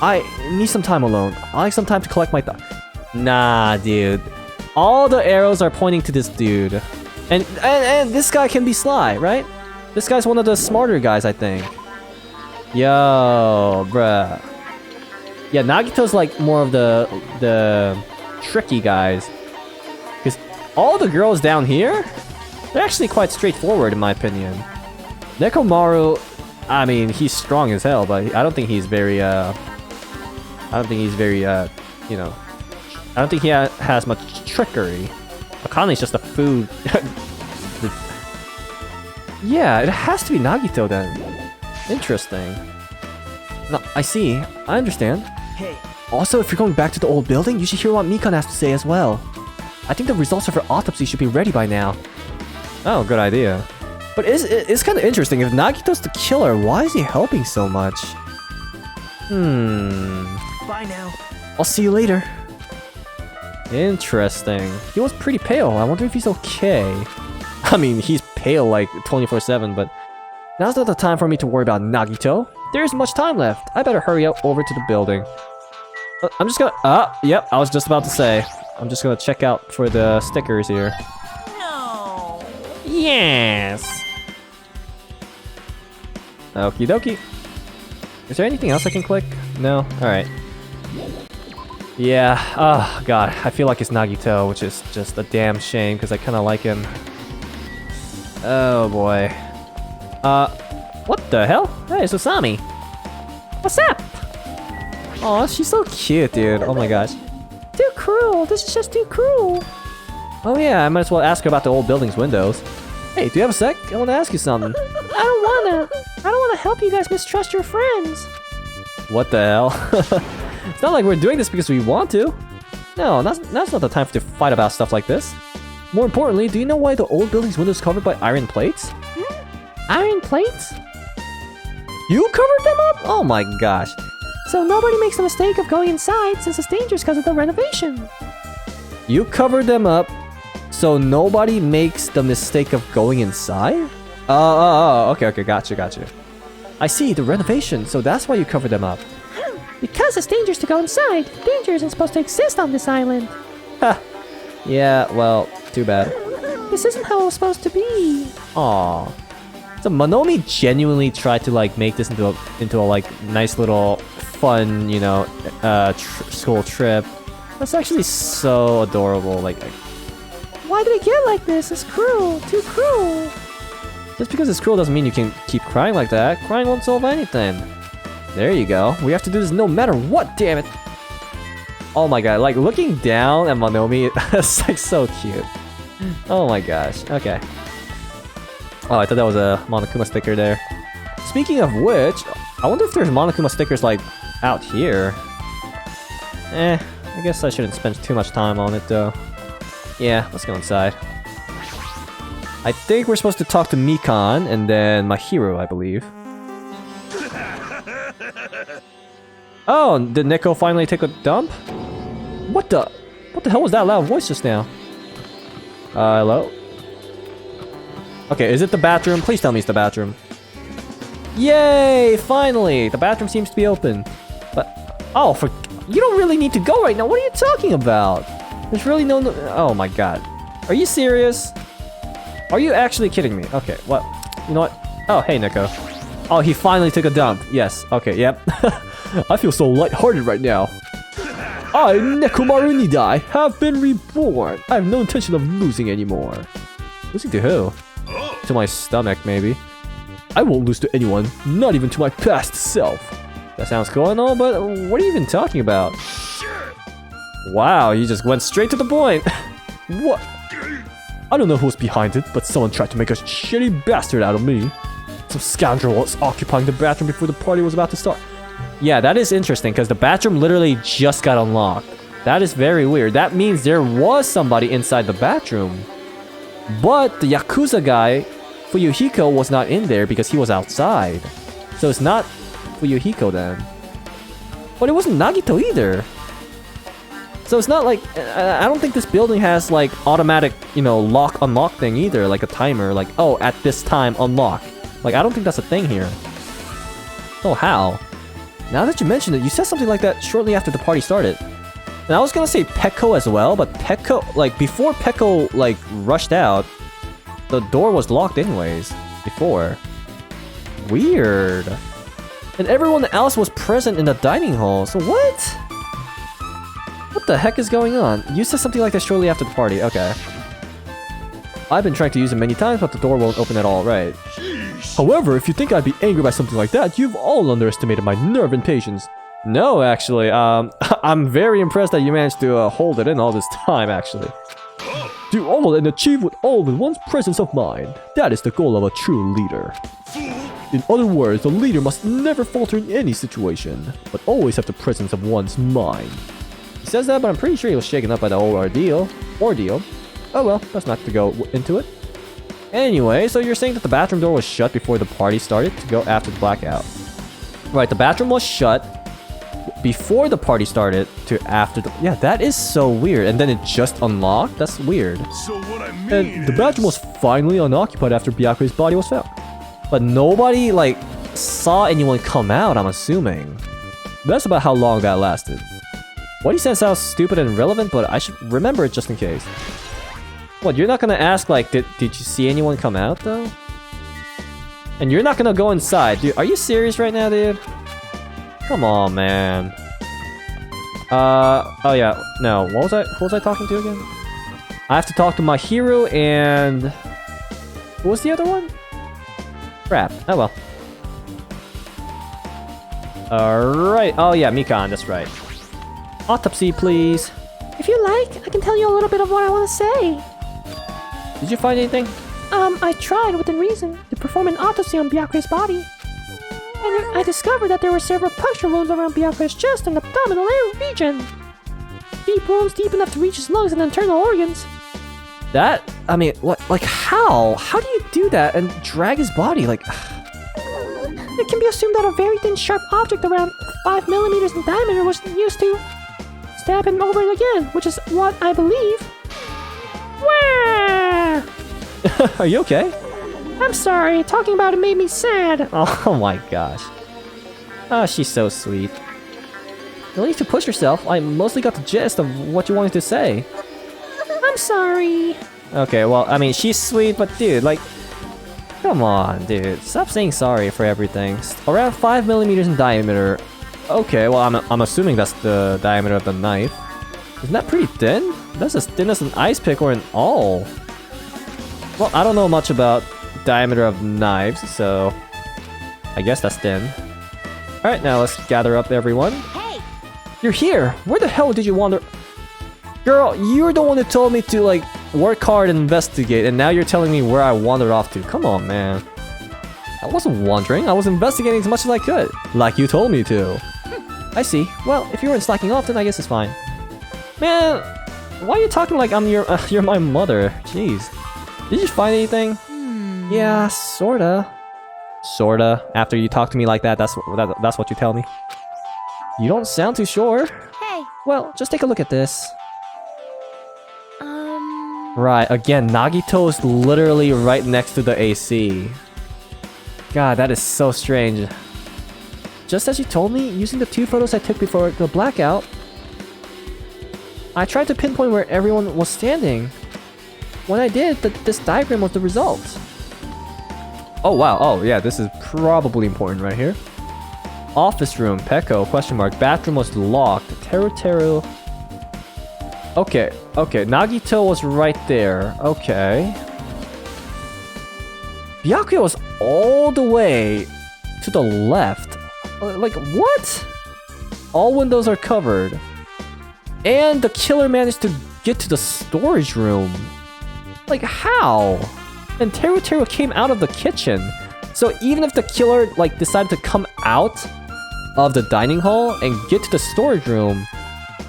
I need some time alone. I like some time to collect my thoughts. Nah, dude. All the arrows are pointing to this dude. And this guy can be sly, right? This guy's one of the smarter guys, I think. Yo, bruh. Yeah, Nagito's like more of the tricky guys. Because all the girls down here, they're actually quite straightforward in my opinion. Nekomaru, I mean, he's strong as hell, but I don't think he's very, you know, I don't think he has much trickery. Akane's just a food. Yeah, it has to be Nagito then. Interesting. No, I see. I understand. Hey, Also, if you're going back to the old building, you should hear what Mikan has to say as well. I think the results of her autopsy should be ready by now. Oh, good idea. But it's kind of interesting. If Nagito's the killer, why is he helping so much? Bye now. I'll see you later. Interesting. He was pretty pale. I wonder if he's okay. I mean, he's pale like 24/7, but now's not the time for me to worry about Nagito. There isn't much time left. I better hurry up over to the building. I'm just gonna... yep, I was just about to say. I'm just gonna check out for the stickers here. No. Yes. Okie dokie. Is there anything else I can click? No? Alright. Yeah, oh god, I feel like it's Nagito, which is just a damn shame, because I kind of like him. Oh boy. What the hell? Hey, Susami. What's up? Aw, she's so cute, dude. Oh my gosh. Too cruel. This is just too cruel. Oh yeah, I might as well ask her about the old building's windows. Hey, do you have a sec? I want to ask you something. I don't wanna help you guys mistrust your friends. What the hell? It's not like we're doing this because we want to. No, that's not the time to fight about stuff like this. More importantly, do you know why the old building's window is covered by iron plates? Iron plates? You covered them up? Oh my gosh. So nobody makes the mistake of going inside since it's dangerous because of the renovation. You covered them up so nobody makes the mistake of going inside? Okay, gotcha. I see, the renovation, so that's why you covered them up. Because it's dangerous to go inside. Danger isn't supposed to exist on this island. Ha! Yeah, well, too bad. This isn't how it was supposed to be. Aw. So Monomi genuinely tried to like make this into a like nice little fun, you know, school trip. That's actually so adorable. Like, Why did it get like this? It's cruel. Too cruel. just because it's cruel doesn't mean you can keep crying like that. Crying won't solve anything. There you go. We have to do this no matter what, damn it. Oh my god, like looking down at Monomi, it's like so cute. Oh my gosh, okay. Oh, I thought that was a Monokuma sticker there. Speaking of which, I wonder if there's Monokuma stickers like out here. I guess I shouldn't spend too much time on it though. Yeah, let's go inside. I think we're supposed to talk to Mikan and then Mahiro, I believe. Oh, did Nico finally take a dump? What the hell was that loud voice just now? Hello? Okay, is it the bathroom? Please tell me it's the bathroom. Yay! Finally! The bathroom seems to be open. But, oh, you don't really need to go right now. What are you talking about? There's really no... Oh my god. Are you serious? Are you actually kidding me? Okay, what? You know what? Oh, hey, Nico. Oh, he finally took a dump. Yes, okay, yep. I feel so lighthearted right now. I, Nekomaru Nidai, have been reborn. I have no intention of losing anymore. Losing to who? To my stomach, maybe. I won't lose to anyone, not even to my past self. That sounds cool and all, but what are you even talking about? Wow, you just went straight to the point. What? I don't know who's behind it, but someone tried to make a shitty bastard out of me. Some scoundrel was occupying the bathroom before the party was about to start. Yeah, that is interesting, because the bathroom literally just got unlocked. That is very weird. That means there was somebody inside the bathroom. But the Yakuza guy, Fuyuhiko, was not in there because he was outside. So it's not Fuyuhiko then. But it wasn't Nagito either. So it's not like... I don't think this building has like automatic, you know, lock-unlock thing either. Like a timer, like, oh, at this time, unlock. Like, I don't think that's a thing here. Oh, how? Now that you mention it, you said something like that shortly after the party started. And I was gonna say Peko as well, but Peko, like, before Peko, like, rushed out, the door was locked anyways, before. Weird. And everyone else was present in the dining hall, so what? What the heck is going on? You said something like that shortly after the party, okay. I've been trying to use it many times, but the door won't open at all, right? However, if you think I'd be angry by something like that, you've all underestimated my nerve and patience. No, actually, I'm very impressed that you managed to hold it in all this time, actually. Do all and achieve with all with one's presence of mind. That is the goal of a true leader. In other words, a leader must never falter in any situation, but always have the presence of one's mind. He says that, but I'm pretty sure he was shaken up by the whole ordeal. Oh well, let's not to go into it. Anyway, so you're saying that the bathroom door was shut before the party started to go after the blackout. Right, the bathroom was shut before the party started to after the... Yeah, that is so weird. And then it just unlocked? That's weird. So what I mean And the is... bathroom was finally unoccupied after Byakuya's body was found. But nobody, like, saw anyone come out, I'm assuming. That's about how long that lasted. What he said sounds stupid and irrelevant, but I should remember it just in case. What, you're not gonna ask, like, did you see anyone come out, though? And you're not gonna go inside. Dude, are you serious right now, dude? Come on, man. Oh yeah, no, who was I talking to again? I have to talk to my hero and... What was the other one? Crap, oh well. Alright, oh yeah, Mikan, that's right. Autopsy, please. If you like, I can tell you a little bit of what I want to say. Did you find anything? I tried within reason to perform an autopsy on Byakuya's body. And I discovered that there were several puncture wounds around Byakuya's chest and abdominal region. Deep wounds deep enough to reach his lungs and internal organs. That, I mean, what, like how? How do you do that and drag his body, like... It can be assumed that a very thin sharp object around 5 millimeters in diameter was used to stab him over and again, which is what I believe. Wah! Are you okay? I'm sorry, talking about it made me sad. Oh my gosh. Oh, she's so sweet. No need to push yourself. I mostly got the gist of what you wanted to say. I'm sorry. Okay, well, I mean, she's sweet, but dude, like... Come on, dude. Stop saying sorry for everything. Around 5 millimeters in diameter. Okay, well, I'm assuming that's the diameter of the knife. Isn't that pretty thin? That's as thin as an ice pick or an awl. Well, I don't know much about diameter of knives, so... I guess that's thin. Alright, now let's gather up everyone. Hey! You're here! Where the hell did you wander? Girl, you're the one who told me to, like, work hard and investigate, and now you're telling me where I wandered off to. Come on, man. I wasn't wandering, I was investigating as much as I could. Like you told me to. I see. Well, if you weren't slacking off, then I guess it's fine. Man, why are you talking like I'm you're my mother? Jeez. Did you find anything? Yeah, sorta. Sorta. After you talk to me like that, that's what you tell me. You don't sound too sure. Hey! Well, just take a look at this. Right, again, Nagito is literally right next to the AC. God, that is so strange. Just as you told me, using the 2 photos I took before the blackout, I tried to pinpoint where everyone was standing. When I did, this diagram was the result. Oh wow, oh yeah, this is probably important right here. Office room, Peko, question mark, bathroom was locked, Teru. Okay, Nagito was right there, okay. Byakuya was all the way to the left. Like, what? All windows are covered. And the killer managed to get to the storage room. Like, how? And Teru came out of the kitchen. So even if the killer, like, decided to come out of the dining hall and get to the storage room,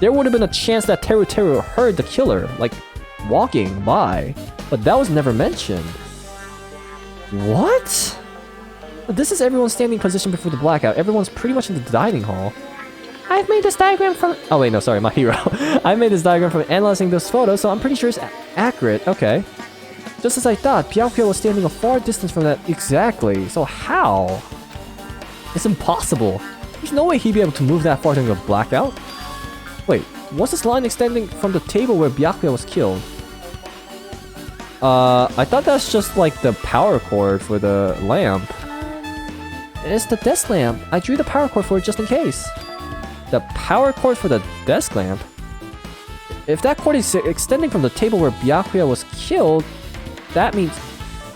there would have been a chance that Teru heard the killer, like, walking by. But that was never mentioned. What? This is everyone's standing position before the blackout. Everyone's pretty much in the dining hall. I've made this diagram from... Oh wait, no, sorry, my hero. I made this diagram from analyzing those photos, so I'm pretty sure it's accurate. Okay. Just as I thought, Byakuya was standing a far distance from that exactly. So how? It's impossible. There's no way he'd be able to move that far during a blackout. Wait, what's this line extending from the table where Byakuya was killed? I thought that's just like the power cord for the lamp. It's the desk lamp. I drew the power cord for it just in case. The power cord for the desk lamp? If that cord is extending from the table where Byakuya was killed, that means...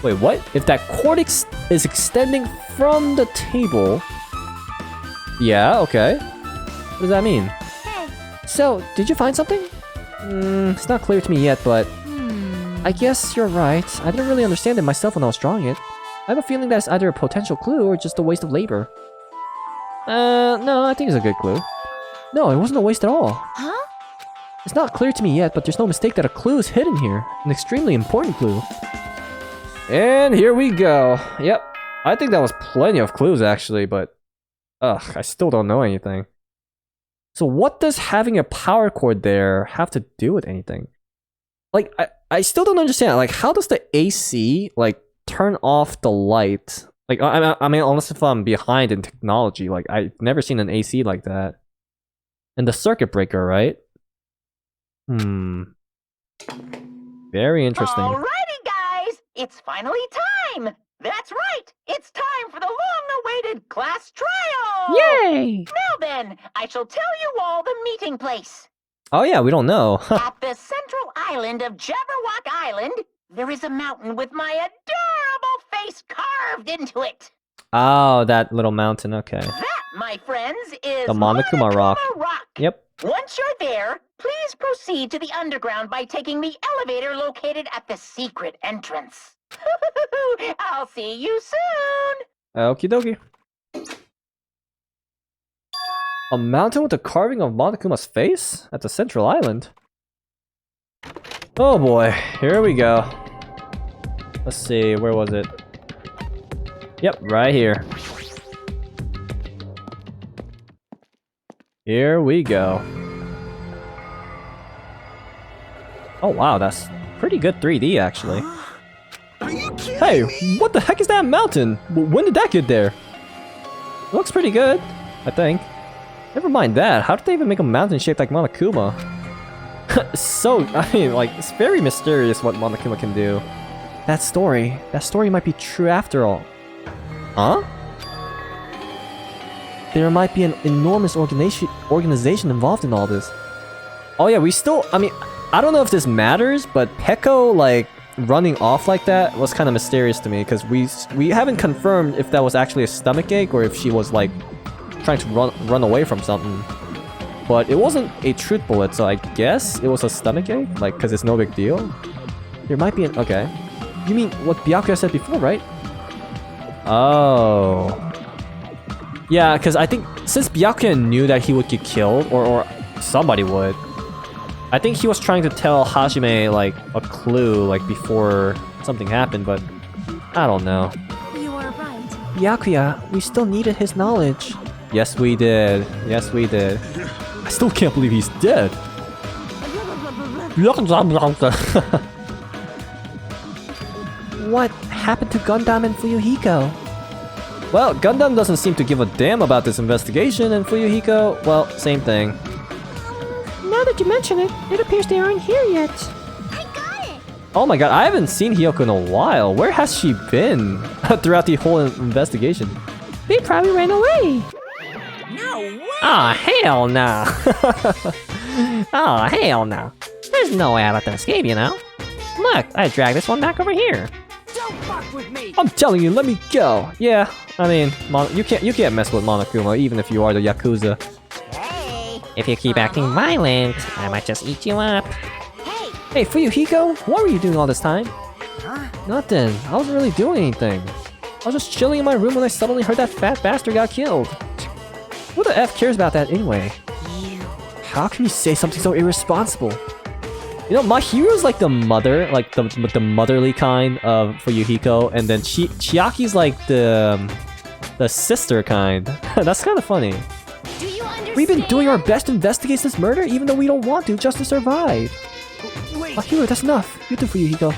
Wait, what? If that cord is extending from the table... Yeah, okay. What does that mean? Hey! So, did you find something? It's not clear to me yet, but... I guess you're right. I didn't really understand it myself when I was drawing it. I have a feeling that it's either a potential clue or just a waste of labor. No, I think it's a good clue. No, it wasn't a waste at all. Huh? It's not clear to me yet, but there's no mistake that a clue is hidden here. An extremely important clue. And here we go. Yep. I think that was plenty of clues actually, but I still don't know anything. So what does having a power cord there have to do with anything? Like, I still don't understand. Like, how does the AC, like, turn off the light? Like, I mean, unless if I'm behind in technology. Like, I've never seen an AC like that. And the circuit breaker, right? Very interesting. Alrighty, guys! It's finally time! That's right! It's time for the long-awaited class trial! Yay! Now then, I shall tell you all the meeting place. Oh yeah, we don't know. At the central island of Jabberwock Island, there is a mountain with my adorable face carved into it. Oh, that little mountain, okay. That, my friends, is The Monokuma Rock. Yep. Once you're there, please proceed to the underground by taking the elevator located at the secret entrance. I'll see you soon! Okie dokie. A mountain with a carving of Monokuma's face? At the central island? Oh boy, here we go. Let's see, where was it? Yep, right here. Here we go. Oh wow, that's pretty good 3D actually. Hey, what the heck is that mountain? When did that get there? Looks pretty good, I think. Never mind that, how did they even make a mountain shaped like Monokuma? So, I mean, like, it's very mysterious what Monokuma can do. That story might be true after all. Huh? There might be an enormous organization involved in all this. Oh yeah, I mean, I don't know if this matters, but Peko, like, running off like that was kind of mysterious to me, because we haven't confirmed if that was actually a stomach ache or if she was, like, trying to run away from something. But it wasn't a truth bullet, so I guess it was a stomach ache, like, because it's no big deal. There might be an... Okay. You mean what Byakuya said before, right? Oh. Yeah, because I think since Byakuya knew that he would get killed, or somebody would, I think he was trying to tell Hajime, like, a clue, like, before something happened, but I don't know. You are right. Byakuya, we still needed his knowledge. Yes, we did. Yes, we did. I still can't believe he's dead. What happened to Gundam and Fuyuhiko? Well, Gundam doesn't seem to give a damn about this investigation, and Fuyuhiko, well, same thing. Now that you mention it, it appears they aren't here yet. I got it! Oh my god, I haven't seen Hiyoko in a while. Where has she been throughout the whole investigation? They probably ran away. No way! Ah, hell no! Oh, hell no. There's no way I'd let them escape, you know? Look, I dragged this one back over here. Don't fuck with me! I'm telling you, let me go. Yeah, I mean, you can't mess with Monokuma, even if you are the Yakuza. Hey! If you keep acting violent, I might just eat you up. Hey! Hey, Fuyuhiko, what were you doing all this time? Huh? Nothing. I wasn't really doing anything. I was just chilling in my room when I suddenly heard that fat bastard got killed. Who the F cares about that anyway? How can you say something so irresponsible? You know, my hero's like the mother, like the motherly kind of Fuyuhiko, and then Chiaki's like the sister kind. That's kind of funny. Do you understand? We've been doing our best to investigate this murder, even though we don't want to, just to survive. Wait, My hero, that's enough. You too, Fuyuhiko.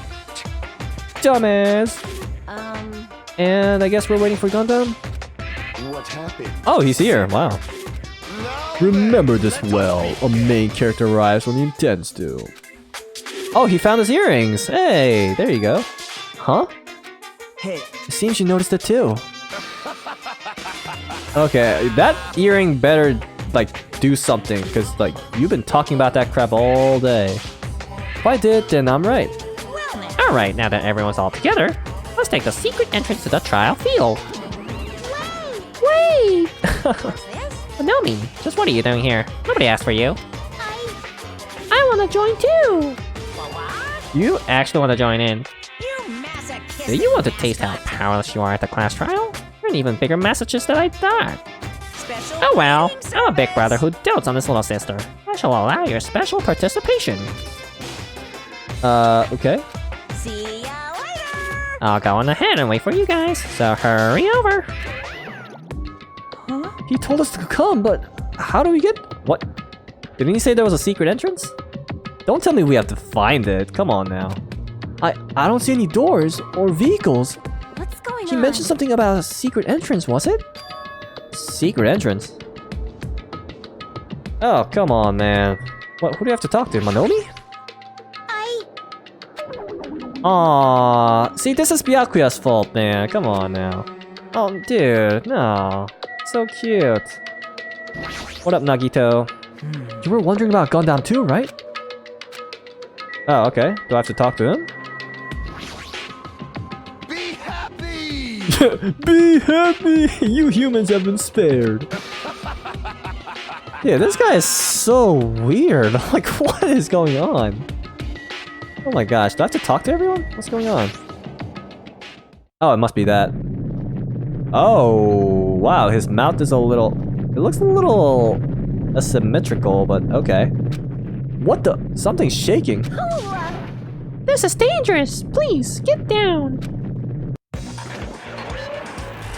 Dumbass. And I guess we're waiting for Gundam? What happened? Oh, he's here. Wow. Remember this well. A main character arrives when he intends to. Oh, he found his earrings. Hey, there you go. Huh? hey, It seems you noticed it too. Okay, that earring better, like, do something, because, like, you've been talking about that crap all day. If I did, then I'm right. Alright, now that everyone's all together, let's take the secret entrance to the trial field. Wait! Nomi, just what are you doing here? Nobody asked for you. I want to join too. You actually want to join in. you masochist! Do you want to taste how powerless you are at the class trial? You're an even bigger masochist than I thought. Special Oh well, cleaning I'm a big service. brother who dotes on his little sister. I shall allow your special participation. Okay. See ya later! I'll go on ahead and wait for you guys, so hurry over. He told us to come, but how do we get... What? Didn't he say there was a secret entrance? Don't tell me we have to find it. Come on now. I don't see any doors or vehicles. What's going on? He mentioned something about a secret entrance, was it? Secret entrance? Oh, come on, man. What? Who do you have to talk to? Manomi? Aww. See, this is Byakuya's fault, man. Come on now. Oh, dude. No. So cute. What up, Nagito? You were wondering about Gundam too, right? Oh, okay. Do I have to talk to him? Be happy! Be happy! You humans have been spared. Yeah, this guy is so weird. Like, what is going on? Oh my gosh, do I have to talk to everyone? What's going on? Oh, it must be that. Oh, wow, his mouth is a little... It looks a little asymmetrical, but okay. What the? Something's shaking. This is dangerous. Please, get down.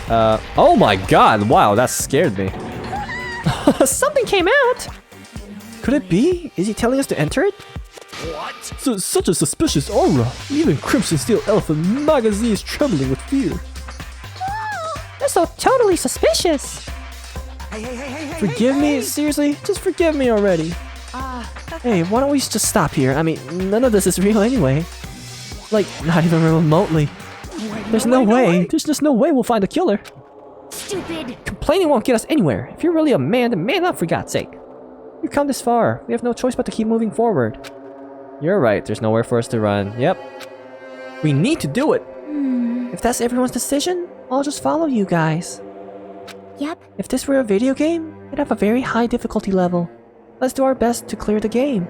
Oh my god, wow, that scared me. Something came out. Could it be? Is he telling us to enter it? What? Such a suspicious aura. Even Crimson Steel Elephant Magazine is trembling with fear. You're so totally suspicious. Forgive me? Seriously? Just forgive me already. Hey, why don't we just stop here? I mean, none of this is real anyway. Like, not even remotely. There's no way. There's just no way we'll find the killer. Stupid. Complaining won't get us anywhere. If you're really a man, then man up for God's sake. We've come this far. We have no choice but to keep moving forward. You're right, there's nowhere for us to run. Yep. We need to do it. If that's everyone's decision, I'll just follow you guys. Yep. If this were a video game, it'd have a very high difficulty level. Let's do our best to clear the game.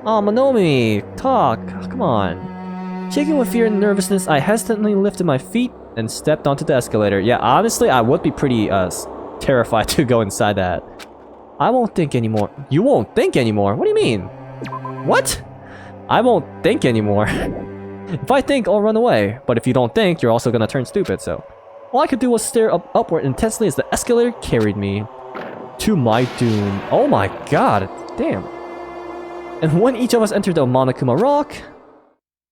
Oh, Manomi, talk. Come on. Shaking with fear and nervousness, I hesitantly lifted my feet and stepped onto the escalator. Yeah, honestly, I would be pretty terrified to go inside that. I won't think anymore. You won't think anymore? What do you mean? What? I won't think anymore. If I think, I'll run away. But if you don't think, you're also gonna turn stupid, so... All I could do was stare upward intensely as the escalator carried me to my doom. Oh my god, damn. And when each of us entered the Monokuma Rock,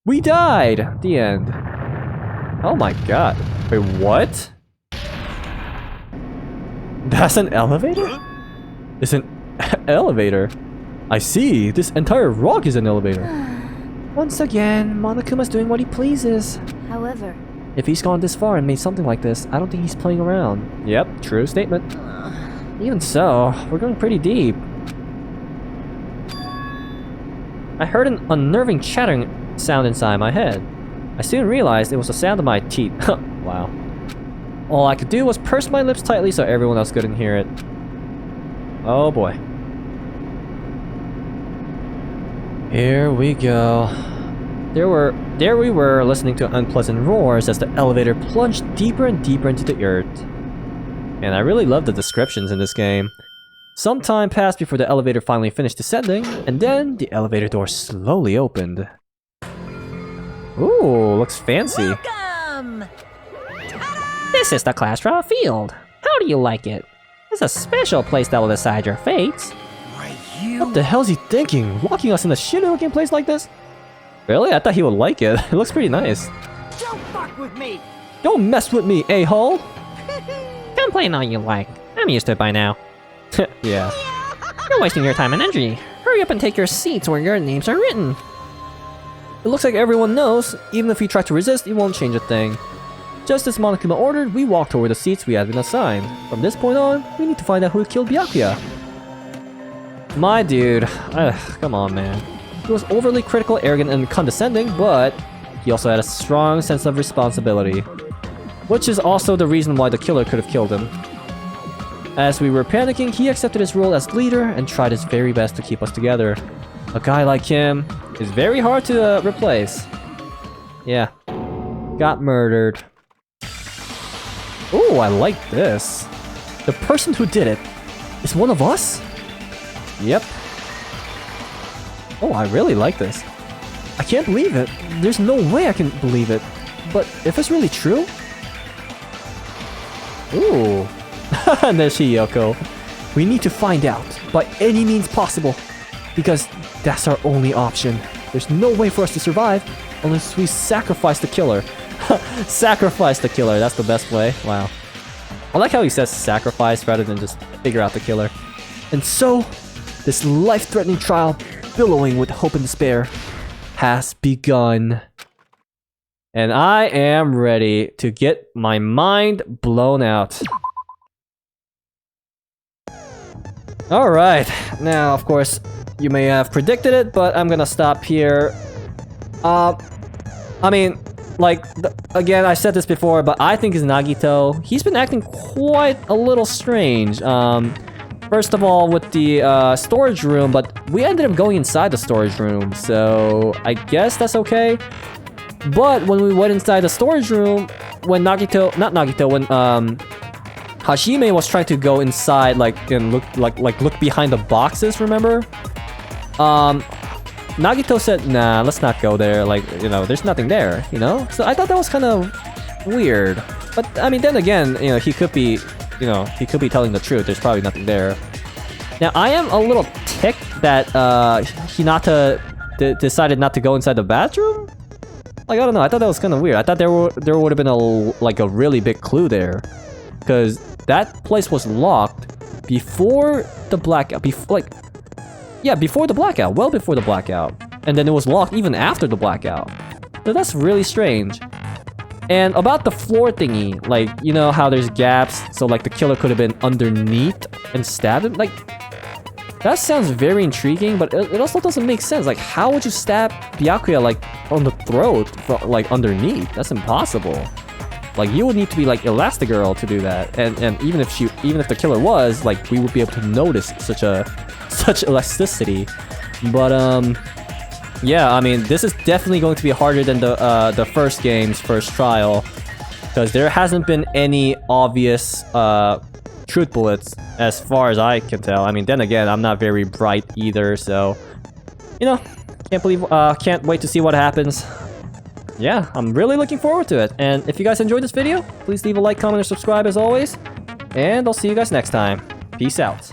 we died! The end. Oh my god. Wait, what? That's an elevator? It's an elevator. I see. This entire rock is an elevator. Once again, Monokuma's doing what he pleases. However, If he's gone this far and made something like this, I don't think he's playing around. Yep, true statement. Even so, we're going pretty deep. I heard an unnerving chattering sound inside my head. I soon realized it was the sound of my teeth. Wow. All I could do was purse my lips tightly so everyone else couldn't hear it. Oh boy. Here we go. There we were, listening to unpleasant roars as the elevator plunged deeper and deeper into the earth. And I really love the descriptions in this game. Some time passed before the elevator finally finished descending, and then the elevator door slowly opened. Ooh, looks fancy. Welcome! This is the class trial field. How do you like it? It's a special place that will decide your fates. What the hell's he thinking? Walking us in a shitty looking place like this? Really? I thought he would like it. It looks pretty nice. Don't fuck with me! Don't mess with me, a-hole! Complain all you like. I'm used to it by now. Yeah. You're wasting your time and energy. Hurry up and take your seats where your names are written. It looks like everyone knows. Even if we try to resist, it won't change a thing. Just as Monokuma ordered, we walked toward the seats we had been assigned. From this point on, we need to find out who killed Byakuya. My dude. Ugh, come on, man. He was overly critical, arrogant, and condescending, but He also had a strong sense of responsibility, which is also the reason why the killer could have killed him. As we were panicking, he accepted his role as leader and tried his very best to keep us together. A guy like him is very hard to replace. Yeah. Got murdered. oh, I like this. The person who did it is one of us? Yep. Oh, I really like this. I can't believe it. There's no way I can believe it. But if it's really true... Ooh. And there's Hiyoko. We need to find out by any means possible. Because that's our only option. There's no way for us to survive unless we sacrifice the killer. Sacrifice the killer, that's the best way. Wow. I like how he says sacrifice rather than just figure out the killer. And so, this life-threatening trial, billowing with hope and despair, has begun. And I am ready to get my mind blown out. Alright, now of course, you may have predicted it, but I'm gonna stop here. I mean, like, again, I said this before, but I think it's Nagito. He's been acting quite a little strange. First of all, with the storage room, but we ended up going inside the storage room, so I guess that's okay. But when we went inside the storage room, when when Hajime was trying to go inside, like, and look behind the boxes, remember? Nagito said, nah, let's not go there, like, you know, there's nothing there, you know? So I thought that was kind of weird. But, I mean, then again, you know, he could be telling the truth, there's probably nothing there. Now, I am a little ticked that, Hinata decided not to go inside the bathroom? Like, I don't know, I thought that was kind of weird. I thought there would have been a really big clue there. Because that place was locked before the blackout, before the blackout, well before the blackout. And then it was locked even after the blackout. So that's really strange. And about the floor thingy, like, you know how there's gaps, so like the killer could have been underneath and stabbed him? Like, that sounds very intriguing, but it also doesn't make sense. Like, how would you stab Byakuya, like, on the throat, like, underneath? That's impossible. Like, you would need to be like Elastigirl to do that. And even if the killer was, like, we would be able to notice such elasticity. But yeah, I mean, this is definitely going to be harder than the first game's first trial, because there hasn't been any obvious truth bullets as far as I can tell. I mean, then again, I'm not very bright either, so you know, can't wait to see what happens. Yeah, I'm really looking forward to it. And if you guys enjoyed this video, please leave a like, comment, or subscribe as always. And I'll see you guys next time. Peace out.